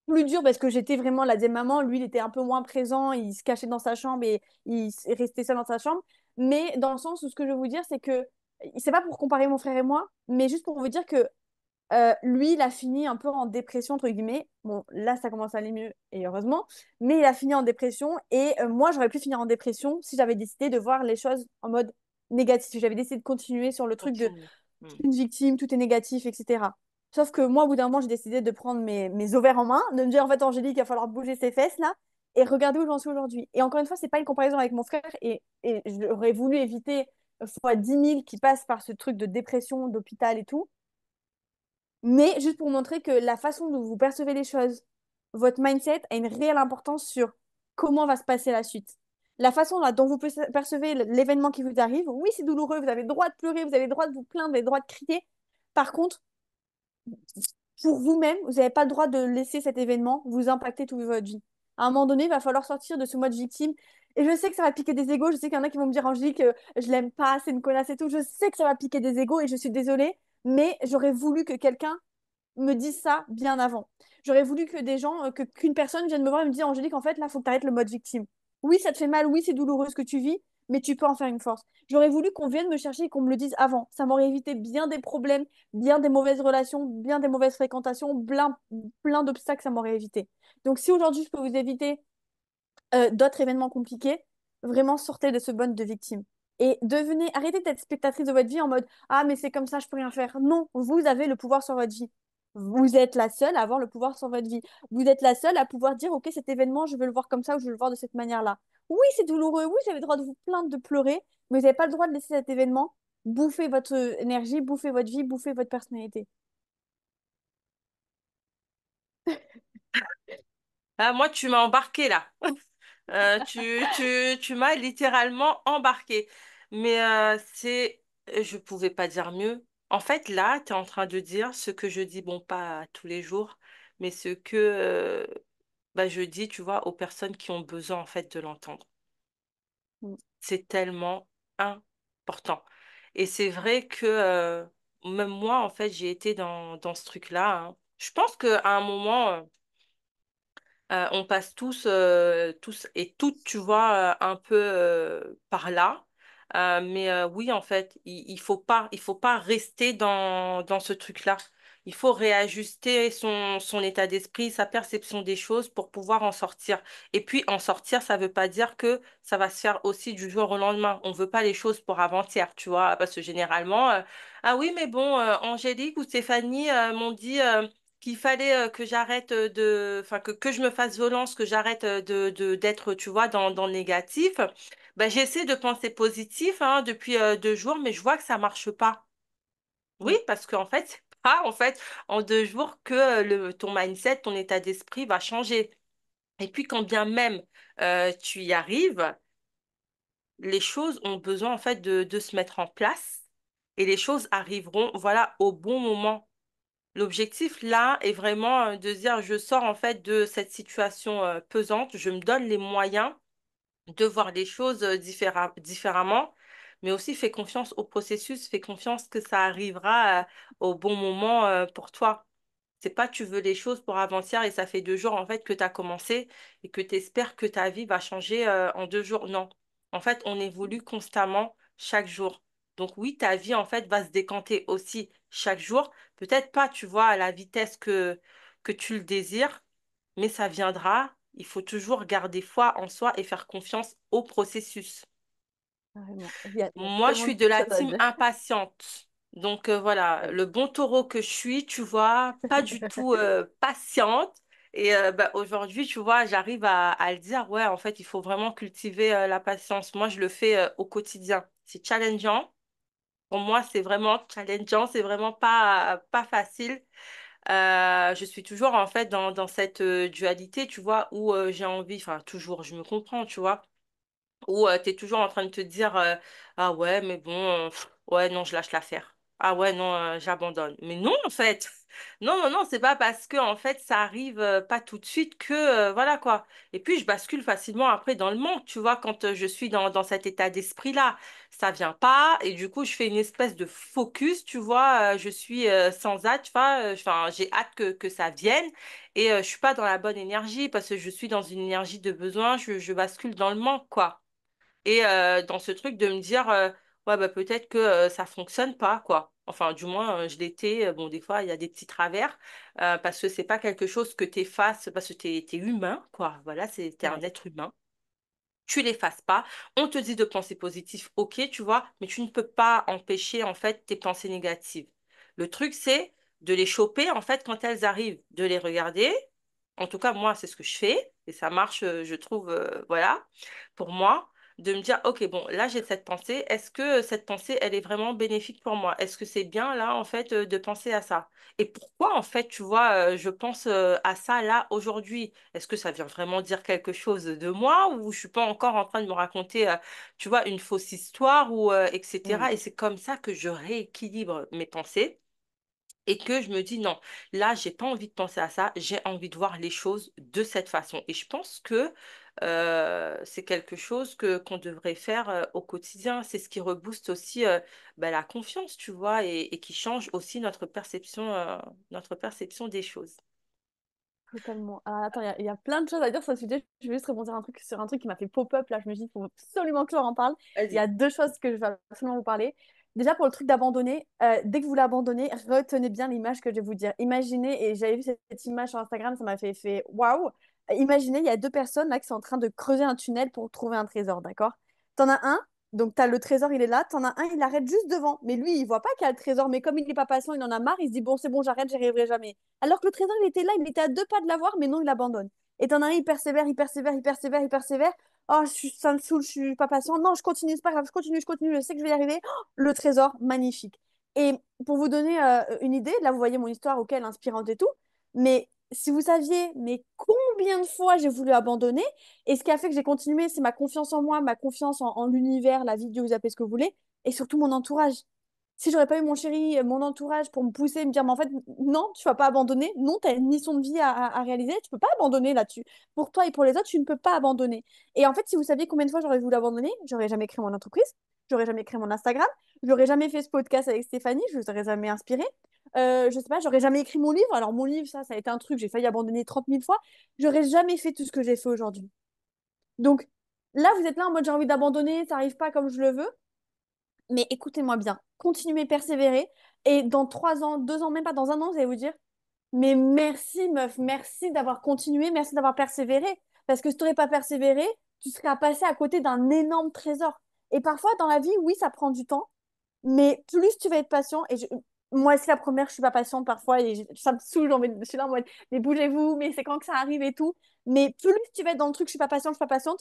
plus dur parce que j'étais vraiment la deuxième maman. Lui, il était un peu moins présent, il se cachait dans sa chambre et restait seul dans sa chambre. Mais dans le sens où ce que je veux vous dire, c'est que c'est pas pour comparer mon frère et moi, mais juste pour vous dire que lui, il a fini un peu en dépression, entre guillemets. Bon, là, ça commence à aller mieux, et heureusement. Mais il a fini en dépression. Et moi, j'aurais pu finir en dépression si j'avais décidé de voir les choses en mode négatif. Si j'avais décidé de continuer sur le truc de Continue. je Mm. suis une victime, tout est négatif, etc. Sauf que moi, au bout d'un moment, j'ai décidé de prendre mes ovaires en main, de me dire, en fait, Angélique, il va falloir bouger ses fesses, là, et regarder où j'en suis aujourd'hui. Et encore une fois, c'est pas une comparaison avec mon frère, et j'aurais voulu éviter fois 10 000 qui passent par ce truc de dépression, d'hôpital et tout. Mais juste pour montrer que la façon dont vous percevez les choses, votre mindset a une réelle importance sur comment va se passer la suite. La façon dont vous percevez l'événement qui vous arrive, oui, c'est douloureux, vous avez le droit de pleurer, vous avez le droit de vous plaindre, vous avez le droit de crier. Par contre, pour vous-même, vous n'avez pas le droit de laisser cet événement vous impacter toute votre vie. À un moment donné, il va falloir sortir de ce mode victime. Et je sais que ça va piquer des égos. Je sais qu'il y en a qui vont me dire, Angélique, je l'aime pas, c'est une connasse et tout. Je sais que ça va piquer des égos et je suis désolée, mais j'aurais voulu que quelqu'un me disent ça bien avant. J'aurais voulu que des gens, qu'une personne vienne me voir et me dise, Angélique, en fait, là, il faut que tu arrêtes le mode victime. Oui, ça te fait mal, oui, c'est douloureux ce que tu vis, mais tu peux en faire une force. J'aurais voulu qu'on vienne me chercher et qu'on me le dise avant. Ça m'aurait évité bien des problèmes, bien des mauvaises relations, bien des mauvaises fréquentations, plein d'obstacles, ça m'aurait évité. Donc, si aujourd'hui, je peux vous éviter d'autres événements compliqués, vraiment sortez de ce mode de victime. Et arrêtez d'être spectatrice de votre vie en mode ah, mais c'est comme ça, je peux rien faire. Non, vous avez le pouvoir sur votre vie. Vous êtes la seule à avoir le pouvoir sur votre vie. Vous êtes la seule à pouvoir dire ok, cet événement, je veux le voir comme ça ou je veux le voir de cette manière-là. Oui, c'est douloureux. Oui, vous avez le droit de vous plaindre, de pleurer, mais vous n'avez pas le droit de laisser cet événement bouffer votre énergie, bouffer votre vie, bouffer votre personnalité. Ah, moi, tu m'as embarqué là. Tu m'as littéralement embarqué. Mais je pouvais pas dire mieux. En fait, là, tu es en train de dire ce que je dis, bon, pas tous les jours, mais ce que bah, je dis, tu vois, aux personnes qui ont besoin, en fait, de l'entendre. Mm. C'est tellement important. Et c'est vrai que même moi, en fait, j'ai été dans ce truc-là, hein. Je pense qu'à un moment, on passe tous et toutes, tu vois, un peu par là. Mais oui, en fait, il faut pas rester dans ce truc-là. Il faut réajuster son état d'esprit, sa perception des choses pour pouvoir en sortir. Et puis, en sortir, ça veut pas dire que ça va se faire aussi du jour au lendemain. On veut pas les choses pour avant-hier, tu vois, parce que généralement, ah oui, mais bon, Angélique ou Stéphanie m'ont dit qu'il fallait que j'arrête enfin que je me fasse violence, que j'arrête d'être, tu vois, dans le négatif. Ben, j'essaie de penser positif hein, depuis 2 jours, mais je vois que ça marche pas. Oui, Mm. parce qu'en fait, c'est pas en fait en 2 jours que ton mindset, ton état d'esprit va changer. Et puis quand bien même tu y arrives, les choses ont besoin en fait de se mettre en place et les choses arriveront, voilà, au bon moment. L'objectif là est vraiment de se dire je sors en fait de cette situation pesante, je me donne les moyens de voir les choses différemment, mais aussi fais confiance au processus, fais confiance que ça arrivera au bon moment pour toi. C'est pas tu veux les choses pour avant-hier et ça fait 2 jours en fait que tu as commencé et que tu espères que ta vie va changer en 2 jours. Non. En fait, on évolue constamment chaque jour. Donc oui, ta vie en fait va se décanter aussi chaque jour. Peut-être pas, tu vois, à la vitesse que tu le désires, mais ça viendra. Il faut toujours garder foi en soi et faire confiance au processus. Carrément. Il y a Moi, je tellement suis de de la choses à team dire. impatiente. Donc voilà, Ouais. le bon taureau que je suis, tu vois, pas du tout patiente. Et bah, aujourd'hui, tu vois, j'arrive à le dire, ouais, en fait, il faut vraiment cultiver la patience. Moi, je le fais au quotidien. C'est challengeant. Pour moi, c'est vraiment challengeant, c'est vraiment pas facile. Je suis toujours en fait dans cette dualité, tu vois, où j'ai envie, enfin toujours, je me comprends, tu vois où tu es toujours en train de te dire ah ouais mais bon ouais non je lâche l'affaire. Ah ouais non j'abandonne. Mais non en fait. Non, c'est pas parce que en fait ça arrive pas tout de suite que voilà quoi. Et puis je bascule facilement après dans le manque, tu vois, quand je suis dans cet état d'esprit-là. Ça vient pas et du coup je fais une espèce de focus, tu vois, je suis sans hâte, tu vois, enfin j'ai hâte que ça vienne et je suis pas dans la bonne énergie parce que je suis dans une énergie de besoin, je bascule dans le manque quoi. Et dans ce truc de me dire, ouais, bah, peut-être que ça fonctionne pas, quoi. Enfin, du moins, je l'étais. Bon, des fois, il y a des petits travers parce que c'est pas quelque chose que tu effaces parce que t'es humain, quoi. Voilà, t'es un Ouais, être humain. Tu l'effaces pas. On te dit de penser positif, ok, tu vois, mais tu ne peux pas empêcher, en fait, tes pensées négatives. Le truc, c'est de les choper, en fait, quand elles arrivent, de les regarder. En tout cas, moi, c'est ce que je fais et ça marche, je trouve, voilà, pour moi, de me dire, ok, bon, là, j'ai cette pensée. Est-ce que cette pensée, elle est vraiment bénéfique pour moi? Est-ce que c'est bien, là, en fait, de penser à ça? Et pourquoi, en fait, tu vois, je pense à ça, là, aujourd'hui? Est-ce que ça vient vraiment dire quelque chose de moi ou je suis pas encore en train de me raconter, tu vois, une fausse histoire ou mm, etc. Et c'est comme ça que je rééquilibre mes pensées et que je me dis non, là, j'ai pas envie de penser à ça, j'ai envie de voir les choses de cette façon. Et je pense que c'est quelque chose que qu'on devrait faire au quotidien. C'est ce qui rebooste aussi bah, la confiance, tu vois, et qui change aussi notre perception des choses. totalement. Alors, attends, il y a plein de choses à dire sur ce sujet. Je vais juste rebondir sur un truc qui m'a fait pop-up. Là, je me dis, il faut absolument que je en parle. Il y Vas-y. a deux choses que je vais absolument vous parler. Déjà, pour le truc d'abandonner, dès que vous l'abandonnez, retenez bien l'image que je vais vous dire. Imaginez, et j'avais vu cette image sur Instagram, ça m'a fait waouh. Imaginez, il y a deux personnes là qui sont en train de creuser un tunnel pour trouver un trésor, d'accord? T'en as un, donc t'as le trésor, il est là. T'en as un, il arrête juste devant. Mais lui, il voit pas qu'il y a le trésor. Mais comme il n'est pas patient, il en a marre. Il se dit, bon, c'est bon, j'arrête, j'y arriverai jamais. Alors que le trésor, il était là, il était à deux pas de l'avoir, mais non, il abandonne. Et t'en as un, il persévère, il persévère, il persévère, il persévère. Oh, ça me saoule, je suis pas patient. Non, je continue, c'est pas grave, je continue, je sais que je vais y arriver. Oh, le trésor, magnifique. Et pour vous donner une idée, là, vous voyez mon histoire, ok, elle est inspirante et tout, mais si vous saviez, mais combien de fois j'ai voulu abandonner, et ce qui a fait que j'ai continué, c'est ma confiance en moi, ma confiance en l'univers, la vie, Dieu, vous appelez ce que vous voulez, et surtout mon entourage. Si j'aurais pas eu mon chéri, mon entourage pour me pousser, me dire, mais en fait, non, tu vas pas abandonner. Non, tu as une mission de vie à réaliser. Tu peux pas abandonner là-dessus. Pour toi et pour les autres, tu ne peux pas abandonner. Et en fait, si vous saviez combien de fois j'aurais voulu abandonner, j'aurais jamais créé mon entreprise, j'aurais jamais créé mon Instagram, j'aurais jamais fait ce podcast avec Stéphanie, je ne vous aurais jamais inspiré. Je sais pas, j'aurais jamais écrit mon livre. Alors, mon livre, ça a été un truc, j'ai failli abandonner 30 000 fois. J'aurais jamais fait tout ce que j'ai fait aujourd'hui. Donc, là, vous êtes là en mode j'ai envie d'abandonner, ça arrive pas comme je le veux. Mais écoutez-moi bien, continuez, persévérer. Et dans 3 ans, 2 ans, même pas dans un an, vous allez vous dire, mais merci meuf, merci d'avoir continué, merci d'avoir persévéré. Parce que si tu n'aurais pas persévéré, tu serais passé à côté d'un énorme trésor. Et parfois, dans la vie, oui, ça prend du temps, mais plus tu vas être patient, moi, c'est la première, je suis pas patiente parfois, et ça me saoule, je suis là en mode, mais bougez-vous, mais c'est quand que ça arrive et tout. Mais plus tu vas être dans le truc, je suis pas patiente, je suis pas patiente,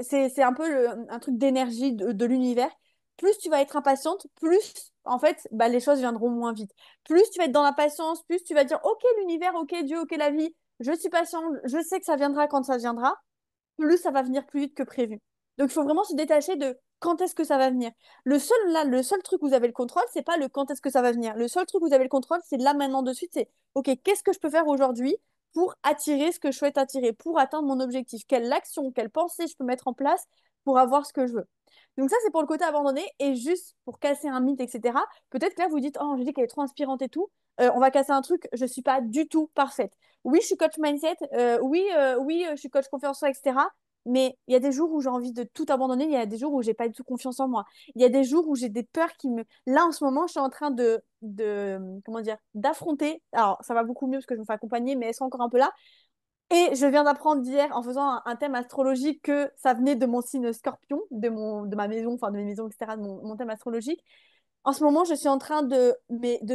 c'est un peu un truc d'énergie de l'univers. Plus tu vas être impatiente, plus en fait bah, les choses viendront moins vite. Plus tu vas être dans la patience, plus tu vas dire ok l'univers, ok Dieu, ok la vie, je suis patient, je sais que ça viendra quand ça viendra, plus ça va venir plus vite que prévu. Donc il faut vraiment se détacher de quand est-ce que ça va venir. Le seul truc où vous avez le contrôle, c'est pas le quand est-ce que ça va venir. Le seul truc où vous avez le contrôle, c'est là maintenant de suite, c'est ok, qu'est-ce que je peux faire aujourd'hui pour attirer ce que je souhaite attirer, pour atteindre mon objectif, quelle action, quelle pensée je peux mettre en place pour avoir ce que je veux. Donc ça, c'est pour le côté abandonné. Et juste pour casser un mythe, etc., peut-être que là, vous dites, oh, je dis qu'elle est trop inspirante et tout. On va casser un truc, je ne suis pas du tout parfaite. Oui, je suis coach mindset, oui, je suis coach confiance en soi, etc. Mais il y a des jours où j'ai envie de tout abandonner, il y a des jours où j'ai pas du tout confiance en moi. Il y a des jours où j'ai des peurs qui me... Là, en ce moment, je suis en train comment dire, d'affronter. Alors, ça va beaucoup mieux parce que je me fais accompagner, mais elles sont encore un peu là. Et je viens d'apprendre d'hier, en faisant un thème astrologique, que ça venait de mon signe scorpion, de ma maison, enfin de mes maisons, etc., de mon thème astrologique. En ce moment, je suis en train de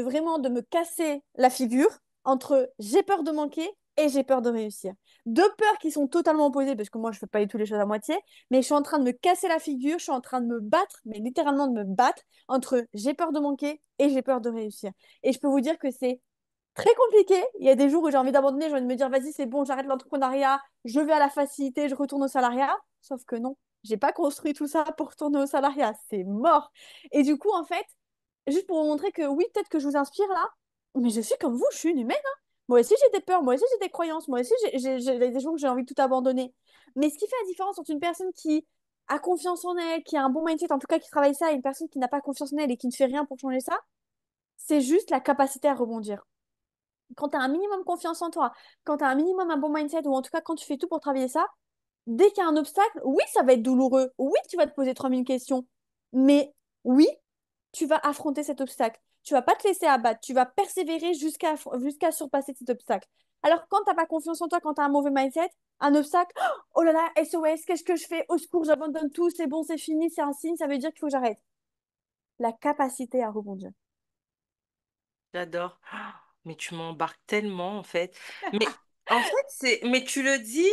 vraiment de me casser la figure entre j'ai peur de manquer et j'ai peur de réussir. Deux peurs qui sont totalement opposées, parce que moi, je fais pas du tout les choses à moitié, mais je suis en train de me casser la figure, je suis en train de me battre, mais littéralement de me battre entre j'ai peur de manquer et j'ai peur de réussir. Et je peux vous dire que c'est très compliqué. Il y a des jours où j'ai envie d'abandonner, j'ai envie de me dire, vas-y, c'est bon, j'arrête l'entrepreneuriat, je vais à la facilité, je retourne au salariat. Sauf que non, j'ai pas construit tout ça pour retourner au salariat, c'est mort. Et du coup, en fait, juste pour vous montrer que oui, peut-être que je vous inspire là, mais je suis comme vous, je suis une humaine, hein. Moi aussi, j'ai des peurs, moi aussi, j'ai des croyances, moi aussi, j'ai des jours où j'ai envie de tout abandonner. Mais ce qui fait la différence entre une personne qui a confiance en elle, qui a un bon mindset, en tout cas qui travaille ça, et une personne qui n'a pas confiance en elle et qui ne fait rien pour changer ça, c'est juste la capacité à rebondir. Quand tu as un minimum confiance en toi, quand tu as un minimum un bon mindset, ou en tout cas quand tu fais tout pour travailler ça, dès qu'il y a un obstacle, oui, ça va être douloureux. Oui, tu vas te poser 3000 questions. Mais oui, tu vas affronter cet obstacle. Tu vas pas te laisser abattre. Tu vas persévérer jusqu'à surpasser cet obstacle. Alors, quand tu n'as pas confiance en toi, quand tu as un mauvais mindset, un obstacle, oh là là, SOS, qu'est-ce que je fais? Au secours, j'abandonne tout, c'est bon, c'est fini, c'est un signe, ça veut dire qu'il faut que j'arrête. La capacité à rebondir. J'adore. Ah, mais tu m'embarques tellement, en fait. Mais en fait, mais tu le dis,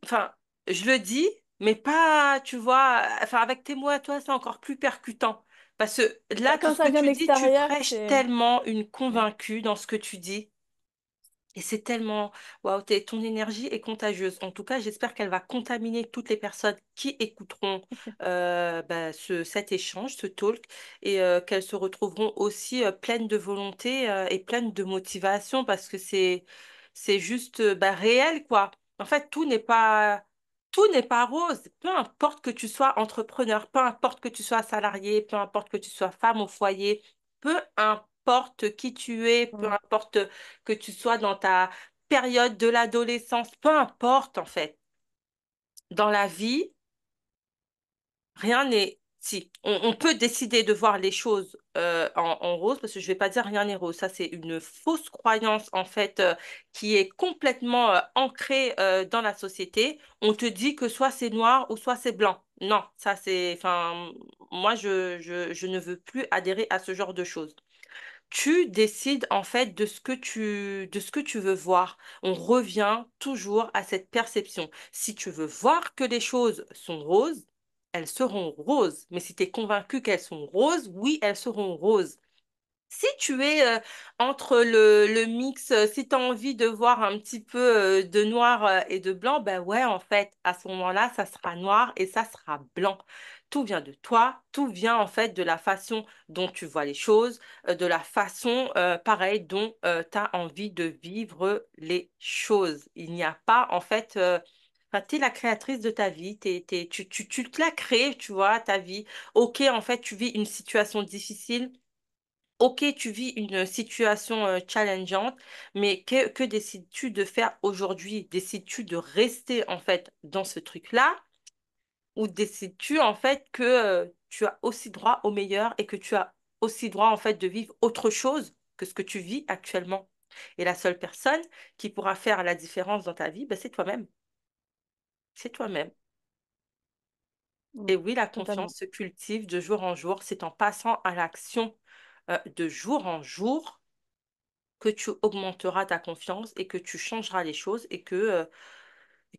enfin, je le dis, mais pas, tu vois, enfin, avec tes mots à toi, c'est encore plus percutant. Parce que là, tout Quand ce que ça vient de tu dis, tu l'extérieur, prêches c'est... tellement une Ouais. convaincue dans ce que tu dis. Et c'est tellement, waouh, ton énergie est contagieuse. En tout cas, j'espère qu'elle va contaminer toutes les personnes qui écouteront bah, cet échange, ce talk, et qu'elles se retrouveront aussi pleines de volonté et pleines de motivation parce que c'est juste bah, réel, quoi. En fait, tout n'est pas rose. Peu importe que tu sois entrepreneur, peu importe que tu sois salarié, peu importe que tu sois femme au foyer, peu importe qui tu es, peu Mm. importe que tu sois dans ta période de l'adolescence, peu importe en fait. Dans la vie, rien n'est... Si, on peut décider de voir les choses en rose, parce que je vais pas dire rien n'est rose. Ça, c'est une fausse croyance en fait qui est complètement ancrée dans la société. On te dit que soit c'est noir ou soit c'est blanc. Non, ça c'est... Enfin, moi, je ne veux plus adhérer à ce genre de choses. Tu décides en fait de ce que tu veux voir. On revient toujours à cette perception. Si tu veux voir que les choses sont roses, elles seront roses. Mais si tu es convaincu qu'elles sont roses, oui, elles seront roses. Si tu es entre le mix, si tu as envie de voir un petit peu de noir et de blanc, ben ouais, en fait, à ce moment-là, ça sera noir et ça sera blanc. Tout vient de toi, tout vient en fait de la façon dont tu vois les choses, de la façon, pareil, dont tu as envie de vivre les choses. Il n'y a pas, en fait, enfin, tu es la créatrice de ta vie, tu te la crées, tu vois, ta vie. Ok, en fait, tu vis une situation difficile. Ok, tu vis une situation challengeante, mais que décides-tu de faire aujourd'hui? Décides-tu de rester en fait dans ce truc-là ou décides-tu en fait que tu as aussi droit au meilleur et que tu as aussi droit en fait de vivre autre chose que ce que tu vis actuellement? Et la seule personne qui pourra faire la différence dans ta vie, ben, c'est toi-même. C'est toi-même. Mm, Et oui, la totalement. confiance se cultive de jour en jour. C'est en passant à l'action de jour en jour que tu augmenteras ta confiance et que tu changeras les choses et que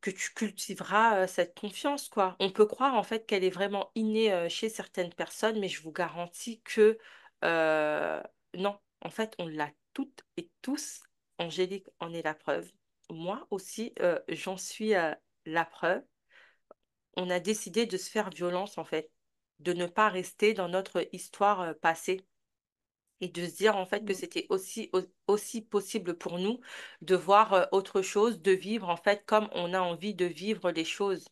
tu cultiveras cette confiance, quoi. On peut croire en fait qu'elle est vraiment innée chez certaines personnes, mais je vous garantis que euh, non, en fait, on l'a toutes et tous. Angélique en est la preuve. Moi aussi, j'en suis la preuve. On a décidé de se faire violence, en fait, de ne pas rester dans notre histoire passée et de se dire en fait que Mm, c'était aussi possible pour nous de voir autre chose, de vivre en fait comme on a envie de vivre les choses.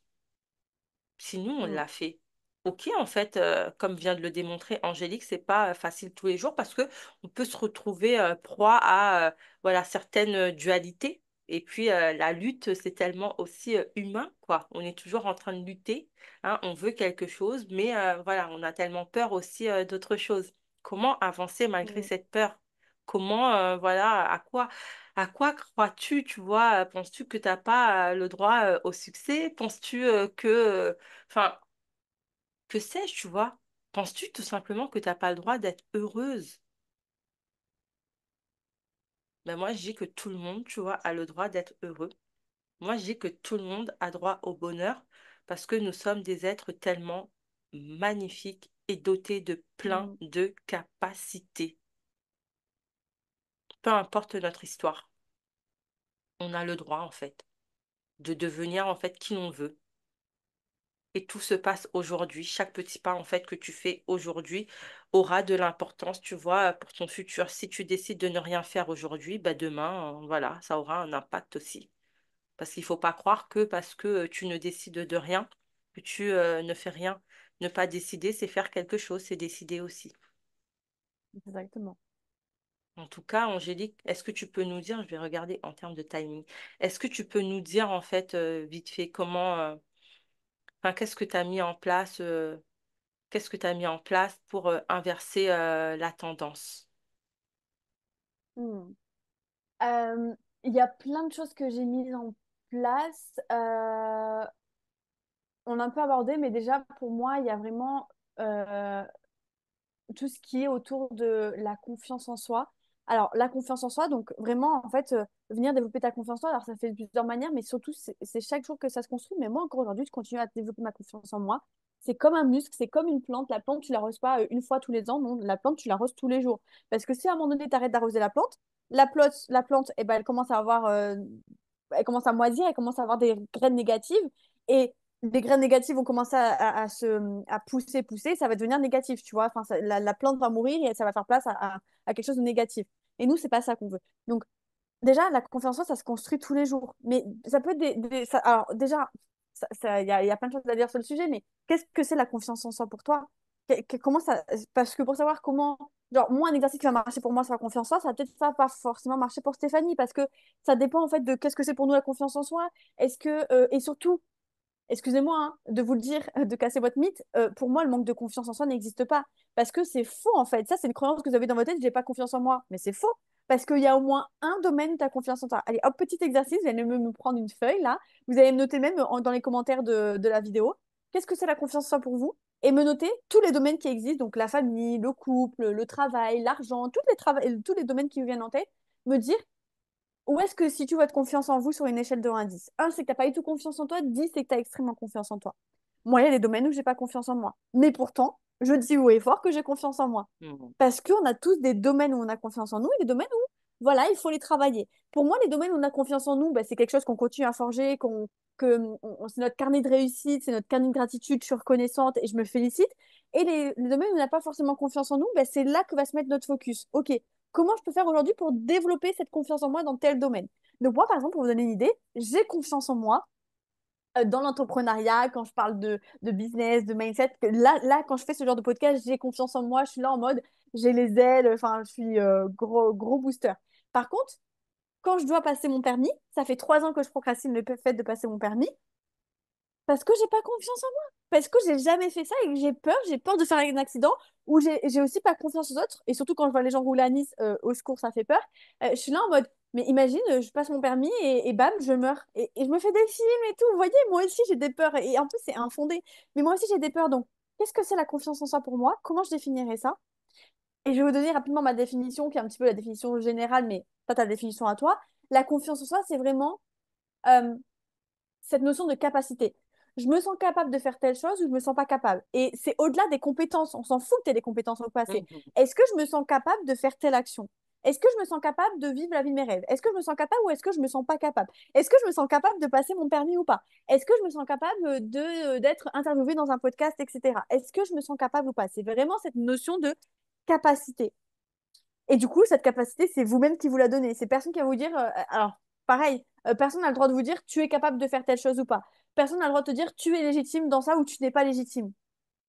Si nous, on mm, l'a fait. Ok, en fait, comme vient de le démontrer Angélique, c'est pas facile tous les jours parce que on peut se retrouver proie à voilà certaines dualités. Et puis la lutte, c'est tellement aussi humain, quoi. On est toujours en train de lutter, hein, on veut quelque chose, mais voilà, on a tellement peur aussi d'autre chose. Comment avancer malgré mm. cette peur? Comment, voilà, à quoi crois-tu, tu vois? Penses-tu que t'as pas le droit au succès? Penses-tu enfin, que sais-je, tu vois? Penses-tu tout simplement que t'as pas le droit d'être heureuse? Ben moi, je dis que tout le monde, tu vois, a le droit d'être heureux. Moi, je dis que tout le monde a droit au bonheur parce que nous sommes des êtres tellement magnifiques et dotés de plein Mm. de capacités. Peu importe notre histoire, on a le droit, en fait, de devenir, en fait, qui l'on veut. Et tout se passe aujourd'hui. Chaque petit pas, en fait, que tu fais aujourd'hui aura de l'importance, tu vois, pour ton futur. Si tu décides de ne rien faire aujourd'hui, bah demain, voilà, ça aura un impact aussi. Parce qu'il faut pas croire que parce que tu ne décides de rien, que tu ne fais rien. Ne pas décider, c'est faire quelque chose, c'est décider aussi. Exactement. En tout cas, Angélique, est-ce que tu peux nous dire, je vais regarder en termes de timing, est-ce que tu peux nous dire en fait vite fait comment, enfin, qu'est-ce que tu as mis en place qu'est-ce que tu as mis en place pour inverser la tendance? Mm. Euh, Il y a plein de choses que j'ai mises en place. On a un peu abordé, mais déjà pour moi, il y a vraiment euh, tout ce qui est autour de la confiance en soi. Alors, la confiance en soi, donc vraiment, en fait, venir développer ta confiance en soi, alors ça fait de plusieurs manières, mais surtout, c'est chaque jour que ça se construit. Mais moi, encore aujourd'hui, je continue à développer ma confiance en moi. C'est comme un muscle, c'est comme une plante. La plante, tu l'arroses pas une fois tous les ans, non, la plante, tu l'arroses tous les jours. Parce que si à un moment donné, tu arrêtes d'arroser la plante eh ben, elle commence à avoir, elle commence à moisir, elle commence à avoir des graines négatives. Et les graines négatives vont commencer à pousser, ça va devenir négatif, tu vois. Enfin, la plante va mourir et ça va faire place à quelque chose de négatif. Et nous, c'est pas ça qu'on veut. Donc, déjà, la confiance en soi, ça se construit tous les jours. Mais ça peut être alors, déjà, il y a plein de choses à dire sur le sujet, mais qu'est-ce que c'est la confiance en soi pour toi? Comment ça... Parce que pour savoir comment... Genre, moi, un exercice qui va marcher pour moi sur la confiance en soi, ça va peut-être pas forcément marcher pour Stéphanie, parce que ça dépend, en fait, de qu'est-ce que c'est pour nous la confiance en soi. Est-ce que... et surtout, excusez-moi hein, de vous le dire, de casser votre mythe, pour moi, le manque de confiance en soi n'existe pas. Parce que c'est faux, en fait. Ça, c'est une croyance que vous avez dans votre tête, j'ai pas confiance en moi. Mais c'est faux. Parce qu'il y a au moins un domaine où tu as confiance en toi. Allez, hop, petit exercice, vous allez me prendre une feuille, là. Vous allez me noter même dans les commentaires de la vidéo. Qu'est-ce que c'est la confiance en soi pour vous? Et me noter tous les domaines qui existent, donc la famille, le couple, le travail, l'argent, tous les domaines qui vous viennent en tête. Me dire où est-ce que situe votre confiance en vous sur une échelle de 1 à 10? 1, c'est que tu n'as pas du tout confiance en toi. 10, c'est que tu as extrêmement confiance en toi. Moi, il y a des domaines où j'ai pas confiance en moi. Mais pourtant, Je dis haut et fort que j'ai confiance en moi. Mhm. Parce qu'on a tous des domaines où on a confiance en nous et des domaines où, voilà, il faut les travailler. Pour moi, les domaines où on a confiance en nous, bah, c'est quelque chose qu'on continue à forger, c'est notre carnet de réussite, c'est notre carnet de gratitude, je suis reconnaissante et je me félicite. Et les domaines où on n'a pas forcément confiance en nous, bah, c'est là que va se mettre notre focus. OK, comment je peux faire aujourd'hui pour développer cette confiance en moi dans tel domaine? Donc moi, par exemple, pour vous donner une idée, j'ai confiance en moi dans l'entrepreneuriat, quand je parle de business, de mindset, que là, quand je fais ce genre de podcast, j'ai confiance en moi, je suis là en mode, j'ai les ailes, enfin, je suis gros, gros booster. Par contre, quand je dois passer mon permis, ça fait 3 ans que je procrastine le fait de passer mon permis, parce que j'ai pas confiance en moi. Parce que j'ai jamais fait ça et que j'ai peur de faire un accident, ou j'ai aussi pas confiance aux autres. Et surtout quand je vois les gens rouler à Nice, au secours, ça fait peur. Je suis là en mode, mais imagine, je passe mon permis et bam, je meurs. Et je me fais des films et tout. Vous voyez, moi aussi j'ai des peurs. Et en plus, c'est infondé. Mais moi aussi j'ai des peurs. Donc, qu'est-ce que c'est la confiance en soi pour moi? Comment je définirais ça? Et je vais vous donner rapidement ma définition, qui est un petit peu la définition générale, mais pas ta définition à toi. La confiance en soi, c'est vraiment euh, cette notion de capacité. Je me sens capable de faire telle chose ou je me sens pas capable. Et c'est au-delà des compétences. On s'en fout que tu aies des compétences au passé. Mhm. Est-ce que je me sens capable de faire telle action? Est-ce que je me sens capable de vivre la vie de mes rêves? Est-ce que je me sens capable ou est-ce que je me sens pas capable? Est-ce que je me sens capable de passer mon permis ou pas? Est-ce que je me sens capable d'être interviewée dans un podcast, etc. Est-ce que je me sens capable ou pas? C'est vraiment cette notion de capacité. Et du coup, cette capacité, c'est vous-même qui vous la donnez. C'est personne qui va vous dire. Alors, pareil, personne n'a le droit de vous dire tu es capable de faire telle chose ou pas. Personne n'a le droit de te dire tu es légitime dans ça ou tu n'es pas légitime.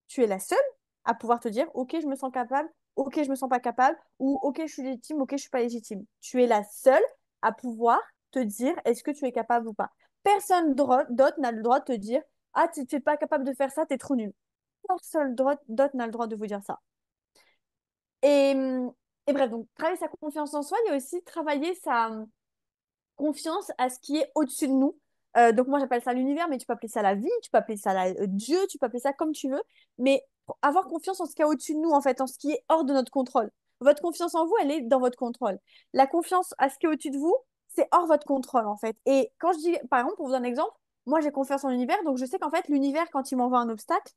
Tu es la seule à pouvoir te dire ok, je me sens capable, ok, je me sens pas capable, ou ok, je suis légitime, ok, je suis pas légitime. Tu es la seule à pouvoir te dire est-ce que tu es capable ou pas. Personne d'autre n'a le droit de te dire ah, tu n'es pas capable de faire ça, tu es trop nul. Personne d'autre n'a le droit de vous dire ça. Et, et bref, donc travailler sa confiance en soi, il y a aussi travailler sa confiance à ce qui est au-dessus de nous. Donc moi j'appelle ça l'univers, mais tu peux appeler ça la vie, tu peux appeler ça Dieu, tu peux appeler ça comme tu veux, mais avoir confiance en ce qu'il y a au-dessus de nous, en fait, en ce qui est hors de notre contrôle. Votre confiance en vous, elle est dans votre contrôle. La confiance à ce qui est au-dessus de vous, c'est hors votre contrôle, en fait. Et quand je dis, par exemple, pour vous donner un exemple, moi j'ai confiance en l'univers, donc je sais qu'en fait l'univers, quand il m'envoie un obstacle,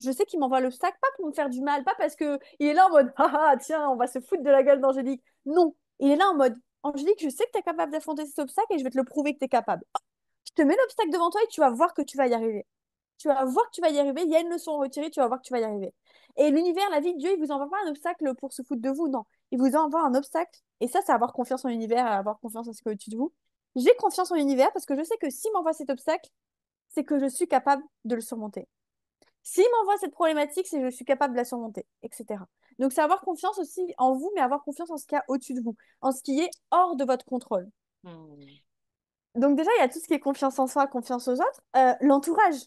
je sais qu'il m'envoie l'obstacle pas pour me faire du mal, pas parce que il est là en mode ah tiens, on va se foutre de la gueule d'Angélique. Non, il est là en mode Angélique, je sais que tu es capable d'affronter cet obstacle et je vais te le prouver que tu es capable. Je te mets l'obstacle devant toi et tu vas voir que tu vas y arriver. Tu vas voir que tu vas y arriver. Il y a une leçon à retirer, tu vas voir que tu vas y arriver. Et l'univers, la vie de Dieu, il vous envoie pas un obstacle pour se foutre de vous, non. Il vous envoie un obstacle. Et ça, c'est avoir confiance en l'univers, avoir confiance en ce qui est au-dessus de vous. J'ai confiance en l'univers parce que je sais que s'il m'envoie cet obstacle, c'est que je suis capable de le surmonter. S'il m'envoie cette problématique, c'est que je suis capable de la surmonter, etc. Donc, c'est avoir confiance aussi en vous, mais avoir confiance en ce qu'il y a au-dessus de vous, en ce qui est hors de votre contrôle. Mhm. Donc, déjà, il y a tout ce qui est confiance en soi, confiance aux autres. L'entourage.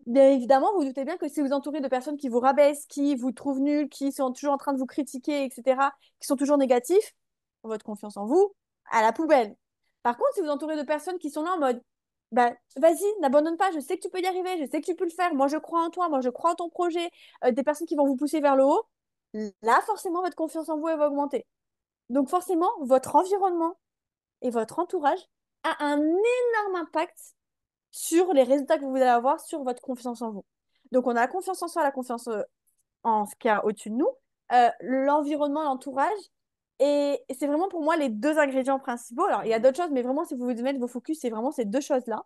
Bien évidemment, vous doutez bien que si vous entourez de personnes qui vous rabaissent, qui vous trouvent nul, qui sont toujours en train de vous critiquer, etc., qui sont toujours négatifs, votre confiance en vous, à la poubelle. Par contre, si vous entourez de personnes qui sont là en mode, bah, vas-y, n'abandonne pas, je sais que tu peux y arriver, je sais que tu peux le faire, moi je crois en toi, moi je crois en ton projet, des personnes qui vont vous pousser vers le haut, là, forcément, votre confiance en vous, elle va augmenter. Donc, forcément, votre environnement et votre entourage a un énorme impact sur les résultats que vous allez avoir sur votre confiance en vous. Donc, on a la confiance en soi, la confiance en ce qu'il y a au-dessus de nous, l'environnement, l'entourage. Et c'est vraiment pour moi les deux ingrédients principaux. Alors, il y a d'autres choses, mais vraiment, si vous voulez mettre vos focus, c'est vraiment ces deux choses-là.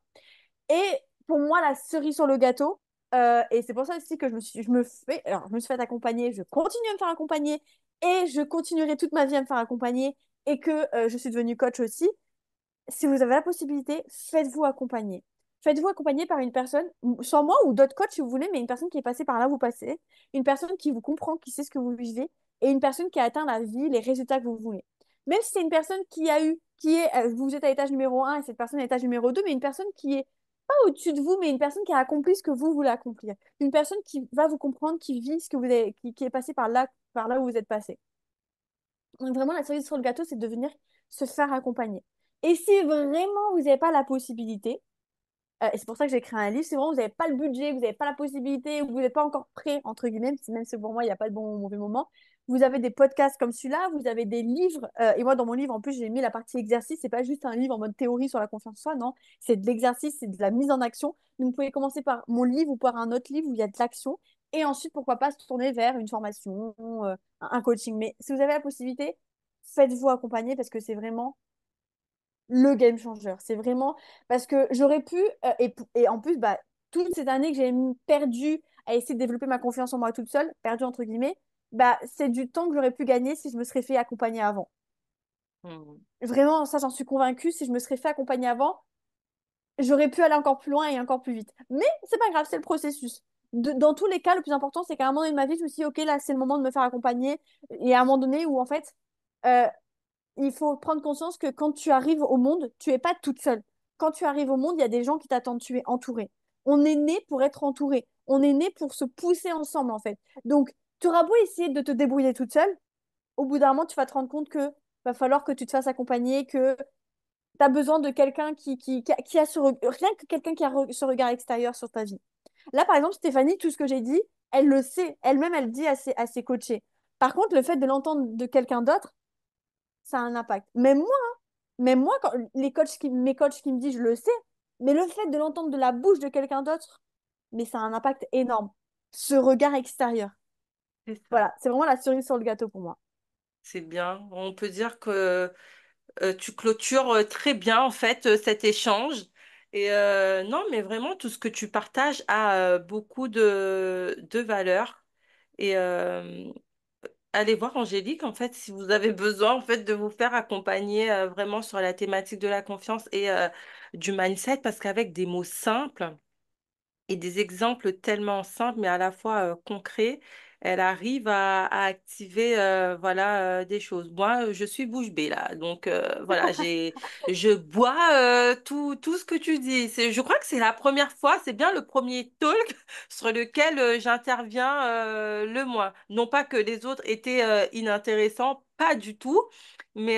Et pour moi, la cerise sur le gâteau, et c'est pour ça aussi que je me suis fait accompagner, je continue à me faire accompagner, et je continuerai toute ma vie à me faire accompagner, et que je suis devenue coach aussi, si vous avez la possibilité, faites-vous accompagner. Faites-vous accompagner par une personne, soit moi ou d'autres coachs si vous voulez, mais une personne qui est passée par là où vous passez, une personne qui vous comprend, qui sait ce que vous vivez, et une personne qui a atteint la vie, les résultats que vous voulez. Même si c'est une personne vous êtes à l'étage numéro un et cette personne est à l'étage numéro 2, mais une personne qui est pas au-dessus de vous, mais une personne qui a accompli ce que vous voulez accomplir. Une personne qui va vous comprendre, qui vit ce que vous avez, qui est passé par là où vous êtes passé. Donc vraiment, la cerise sur le gâteau, c'est de venir se faire accompagner. Et si vraiment vous n'avez pas la possibilité, et c'est pour ça que j'ai écrit un livre, si vraiment vous n'avez pas le budget, vous n'avez pas la possibilité, ou vous n'êtes pas encore prêt, entre guillemets, même si pour moi, il n'y a pas de bon ou mauvais moment, vous avez des podcasts comme celui-là, vous avez des livres, et moi, dans mon livre, en plus, j'ai mis la partie exercice, c'est pas juste un livre en mode théorie sur la confiance en soi, non, c'est de l'exercice, c'est de la mise en action. Donc, vous pouvez commencer par mon livre ou par un autre livre où il y a de l'action, Et ensuite, pourquoi pas se tourner vers une formation, un coaching. Mais si vous avez la possibilité, faites-vous accompagner parce que c'est vraiment le game changer. C'est vraiment parce que j'aurais pu, et en plus, bah, toutes ces années que j'ai perdu à essayer de développer ma confiance en moi toute seule, perdu entre guillemets, bah, c'est du temps que j'aurais pu gagner si je me serais fait accompagner avant. Hmm. Vraiment, ça, j'en suis convaincue. Si je me serais fait accompagner avant, j'aurais pu aller encore plus loin et encore plus vite. Mais c'est pas grave, c'est le processus. Dans tous les cas, le plus important, c'est qu'à un moment donné de ma vie, je me suis dit, OK, là, c'est le moment de me faire accompagner. Et à un moment donné où, en fait, euh, il faut prendre conscience que quand tu arrives au monde, tu es pas toute seule. Quand tu arrives au monde, il y a des gens qui t'attendent, tu es entouré. On est né pour être entouré. On est né pour se pousser ensemble, en fait. Donc, tu auras beau essayer de te débrouiller toute seule, au bout d'un moment, tu vas te rendre compte que va falloir que tu te fasses accompagner, que tu as besoin de quelqu'un qui a rien que quelqu'un qui a ce regard extérieur sur ta vie. Là, par exemple, Stéphanie, tout ce que j'ai dit, elle le sait. Elle-même, elle dit à ses coachés. Par contre, le fait de l'entendre de quelqu'un d'autre, ça a un impact. Même moi quand, mes coachs qui me disent, je le sais, mais le fait de l'entendre de la bouche de quelqu'un d'autre, mais ça a un impact énorme. Ce regard extérieur. C'est ça. Voilà, c'est vraiment la cerise sur le gâteau pour moi. C'est bien. On peut dire que tu clôtures très bien en fait cet échange. Et non, mais vraiment, tout ce que tu partages a beaucoup de valeur. Et allez voir Angélique, en fait, si vous avez besoin en fait de vous faire accompagner vraiment sur la thématique de la confiance et du mindset, parce qu'avec des mots simples, et des exemples tellement simples mais à la fois concrets, elle arrive à activer voilà des choses. Moi, je suis bouche bée là, donc voilà, je bois tout ce que tu dis. Je crois que c'est la première fois, c'est bien le premier talk sur lequel j'interviens le moins. Non pas que les autres étaient inintéressants, pas du tout. Mais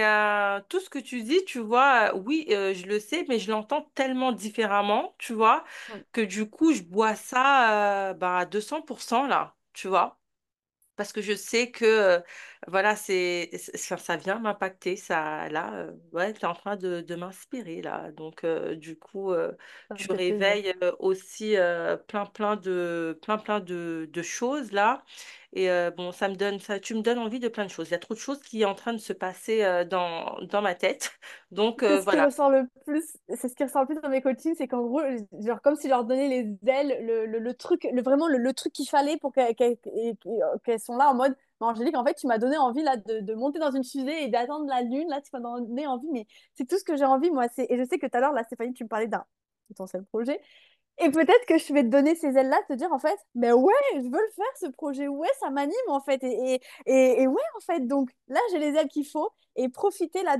tout ce que tu dis, tu vois, oui, je le sais, mais je l'entends tellement différemment, tu vois que du coup, je bois ça bah, à 200% là, tu vois. Parce que je sais que voilà, ça vient m'impacter, ça là, ouais, tu es en train de m'inspirer là. Donc du coup, Ça me tu fait plaisir. réveilles aussi plein de choses là. Et bon, tu me donnes envie de plein de choses. Il y a trop de choses qui est en train de se passer dans ma tête. Donc C'est ce qui voilà. ressort le plus, c'est ce qui ressort le plus dans mes coachings, c'est qu'en gros, genre comme si je leur donnais les ailes, le truc, vraiment le truc qu'il fallait pour qu'elles sont là en mode, mais Angélique, en fait, tu m'as donné envie là de monter dans une fusée et d'attendre la lune, là, tu m'as donné envie, mais c'est tout ce que j'ai envie, moi. Et je sais que tout à l'heure, là, Stéphanie, tu me parlais d'un potentiel projet. Et peut-être que je vais te donner ces ailes-là, te dire en fait, mais ouais, je veux le faire ce projet, ouais, ça m'anime en fait, et ouais, en fait, donc là, j'ai les ailes qu'il faut, et profitez là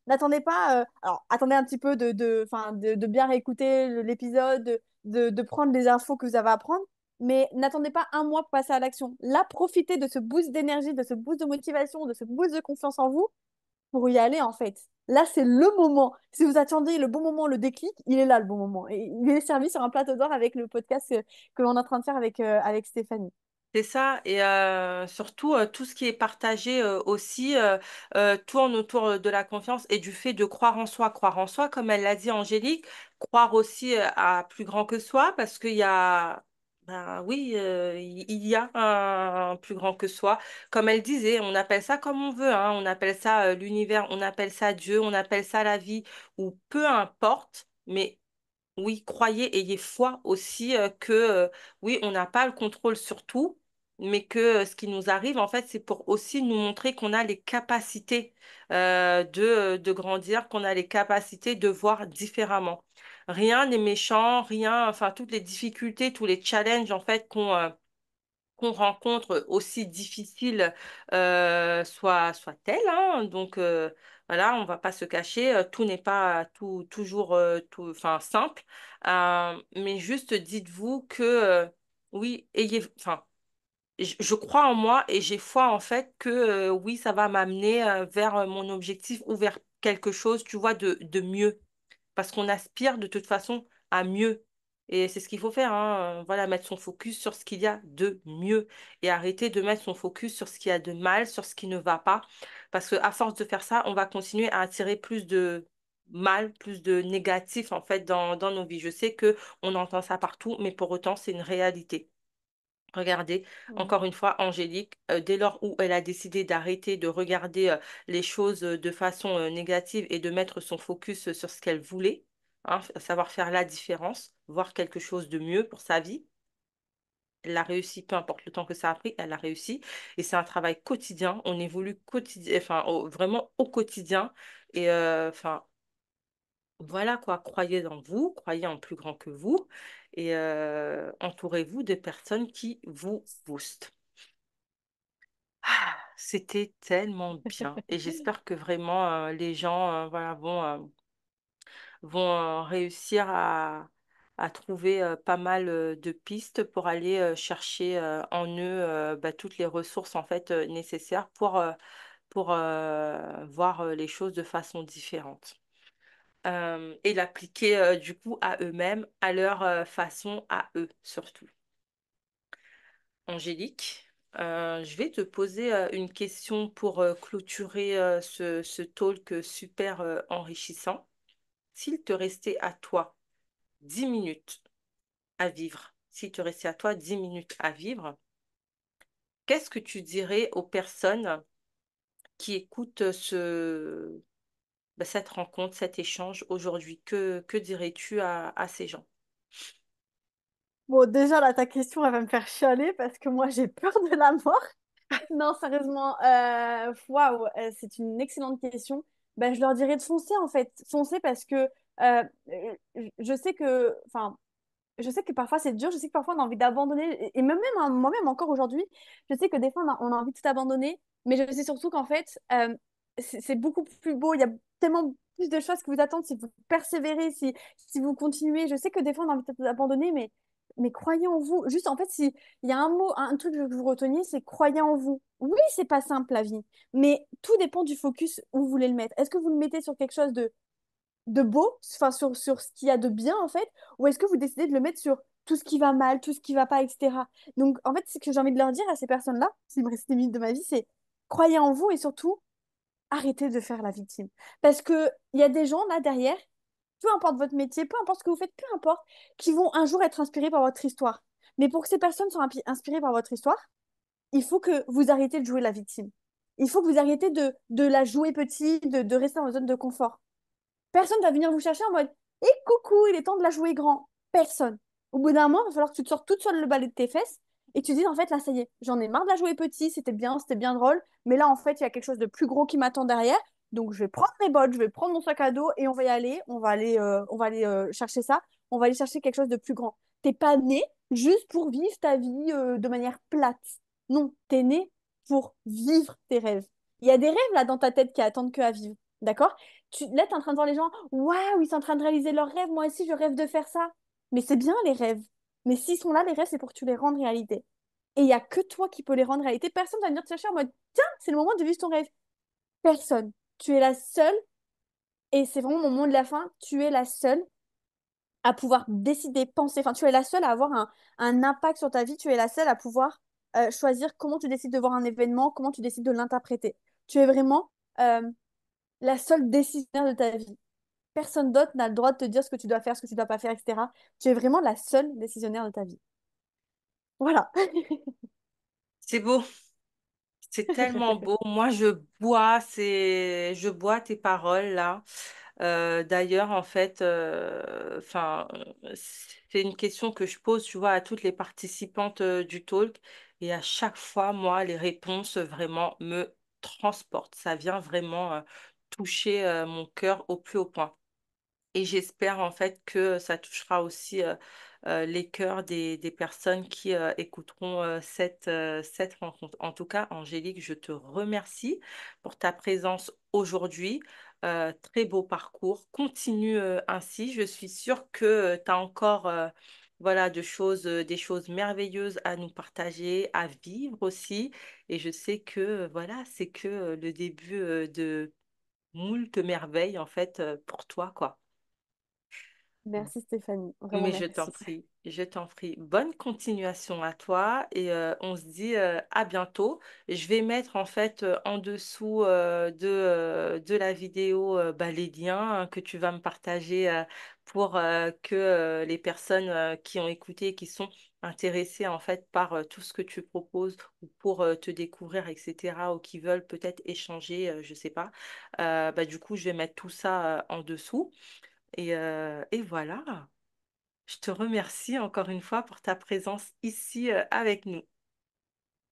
n'attendez pas, alors attendez un petit peu enfin, de bien réécouter l'épisode, de prendre les infos que vous avez à prendre, mais n'attendez pas un mois pour passer à l'action. Là, profitez de ce boost d'énergie, de ce boost de motivation, de ce boost de confiance en vous, pour y aller, en fait. Là, c'est le moment. Si vous attendez le bon moment, le déclic, il est là, le bon moment. Et il est servi sur un plateau d'or avec le podcast que l'on est en train de faire avec Stéphanie. C'est ça, et surtout tout ce qui est partagé aussi tourne autour de la confiance et du fait de croire en soi, comme elle l'a dit Angélique, croire aussi à plus grand que soi, parce qu'il y a, ben oui, il y a un plus grand que soi. Comme elle disait, on appelle ça comme on veut, hein, on appelle ça l'univers, on appelle ça Dieu, on appelle ça la vie, ou peu importe, mais oui, croyez, ayez foi aussi que oui, on n'a pas le contrôle sur tout, mais que ce qui nous arrive, en fait, c'est pour aussi nous montrer qu'on a les capacités de grandir, qu'on a les capacités de voir différemment. Rien n'est méchant, rien, enfin, toutes les difficultés, tous les challenges, en fait, qu'on rencontre aussi difficile soit-elle, hein. Donc voilà, on va pas se cacher, tout n'est pas toujours enfin simple. Mais juste dites-vous que oui, enfin, je crois en moi et j'ai foi en fait que oui, ça va m'amener vers mon objectif ou vers quelque chose, tu vois, de mieux parce qu'on aspire de toute façon à mieux. Et c'est ce qu'il faut faire, hein. Voilà, mettre son focus sur ce qu'il y a de mieux et arrêter de mettre son focus sur ce qu'il y a de mal, sur ce qui ne va pas. Parce que à force de faire ça, on va continuer à attirer plus de mal, plus de négatif en fait dans nos vies. Je sais que on entend ça partout, mais pour autant, c'est une réalité. Regardez, Mm. encore une fois, Angélique, dès lors où elle a décidé d'arrêter de regarder les choses de façon négative et de mettre son focus sur ce qu'elle voulait, hein, savoir faire la différence, voir quelque chose de mieux pour sa vie, elle a réussi, peu importe le temps que ça a pris, elle a réussi. Et c'est un travail quotidien, on évolue quotidien, enfin, vraiment au quotidien. Et enfin, voilà quoi, croyez en vous, croyez en plus grand que vous et entourez-vous de personnes qui vous boostent. Ah, c'était tellement bien et j'espère que vraiment les gens voilà, vont réussir à trouver pas mal de pistes pour aller chercher en eux bah, toutes les ressources en fait nécessaires pour voir les choses de façon différente. Et l'appliquer du coup à eux-mêmes, à leur façon à eux surtout. Angélique, je vais te poser une question pour clôturer ce talk super enrichissant. S'il te restait à toi 10 minutes à vivre, s'il te restait à toi 10 minutes à vivre, qu'est-ce que tu dirais aux personnes qui écoutent cette rencontre, cet échange aujourd'hui? Que dirais-tu à ces gens? Bon, déjà, là, ta question, elle va me faire chialer parce que moi, j'ai peur de la mort. Non, sérieusement, waouh, c'est une excellente question. Ben, je leur dirais de foncer, en fait. Foncer parce que je sais que, enfin, je sais que parfois c'est dur, je sais que parfois on a envie d'abandonner, et même hein, moi-même encore aujourd'hui, je sais que des fois on a envie de tout abandonner, mais je sais surtout qu'en fait, c'est beaucoup plus beau, il y a tellement plus de choses qui vous attendent si vous persévérez, si vous continuez. Je sais que des fois on a envie d'abandonner, mais croyez en vous. Juste en fait, s'il y a un mot, un truc que vous reteniez, c'est croyez en vous. Oui, c'est pas simple la vie, mais tout dépend du focus où vous voulez le mettre. Est-ce que vous le mettez sur quelque chose de beau, enfin sur ce qu'il y a de bien en fait, ou est-ce que vous décidez de le mettre sur tout ce qui va mal, tout ce qui va pas, etc. Donc en fait, ce que j'ai envie de leur dire à ces personnes-là, s'il me reste des minutes de ma vie, c'est croyez en vous et surtout arrêtez de faire la victime. Parce que il y a des gens là derrière, peu importe votre métier, peu importe ce que vous faites, peu importe, qui vont un jour être inspirés par votre histoire. Mais pour que ces personnes soient inspirées par votre histoire, il faut que vous arrêtez de jouer la victime. Il faut que vous arrêtez de la jouer petit, de rester dans votre zone de confort. Personne va venir vous chercher en mode et coucou, il est temps de la jouer grand. Personne. Au bout d'un moment, il va falloir que tu te sortes toute seule le balai de tes fesses et que tu te dises en fait, là, ça y est, j'en ai marre de la jouer petit, c'était bien drôle, mais là, en fait, il y a quelque chose de plus gros qui m'attend derrière. Donc, je vais prendre mes bottes, je vais prendre mon sac à dos et on va y aller. On va aller chercher ça. On va aller chercher quelque chose de plus grand. T'es pas né juste pour vivre ta vie de manière plate. Non, t'es né pour vivre tes rêves. Il y a des rêves là dans ta tête qui attendent que à vivre. D'accord? Là, tu es en train de voir les gens, waouh, ils sont en train de réaliser leurs rêves, moi aussi, je rêve de faire ça. Mais c'est bien les rêves. Mais s'ils sont là, les rêves, c'est pour que tu les rendes réalité. Et il n'y a que toi qui peux les rendre réalité. Personne va venir te chercher en mode, tiens, c'est le moment de vivre ton rêve. Personne. Tu es la seule, et c'est vraiment mon mot de la fin, tu es la seule à pouvoir décider, penser, enfin, tu es la seule à avoir un impact sur ta vie, tu es la seule à pouvoir choisir comment tu décides de voir un événement, comment tu décides de l'interpréter. Tu es vraiment la seule décisionnaire de ta vie. Personne d'autre n'a le droit de te dire ce que tu dois faire, ce que tu dois pas faire, etc. Tu es vraiment la seule décisionnaire de ta vie. Voilà. C'est beau. C'est tellement beau. Moi, je bois tes paroles là. D'ailleurs, en fait, enfin, c'est une question que je pose, tu vois, à toutes les participantes du talk, et à chaque fois, moi, les réponses vraiment me transportent. Ça vient vraiment toucher mon cœur au plus haut point. Et j'espère en fait que ça touchera aussi les cœurs des personnes qui écouteront cette rencontre. En tout cas, Angélique, je te remercie pour ta présence aujourd'hui. Très beau parcours. Continue ainsi. Je suis sûre que tu as encore voilà, des choses merveilleuses à nous partager, à vivre aussi. Et je sais que voilà, c'est que le début de moult merveilles en fait pour toi, quoi. Merci Stéphanie, vraiment Mais je t'en merci. prie, je t'en prie. Bonne continuation à toi et on se dit à bientôt. Je vais mettre en fait en dessous de la vidéo bah, les liens que tu vas me partager pour que les personnes qui ont écouté, qui sont intéressés en fait par tout ce que tu proposes ou pour te découvrir, etc., ou qui veulent peut-être échanger, je sais pas, bah, du coup, je vais mettre tout ça en dessous. Et voilà. Je te remercie encore une fois pour ta présence ici avec nous.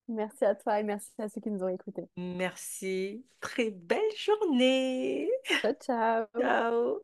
Merci à toi et merci à ceux qui nous ont écoutés. Merci. Très belle journée. Ciao, ciao! Ciao.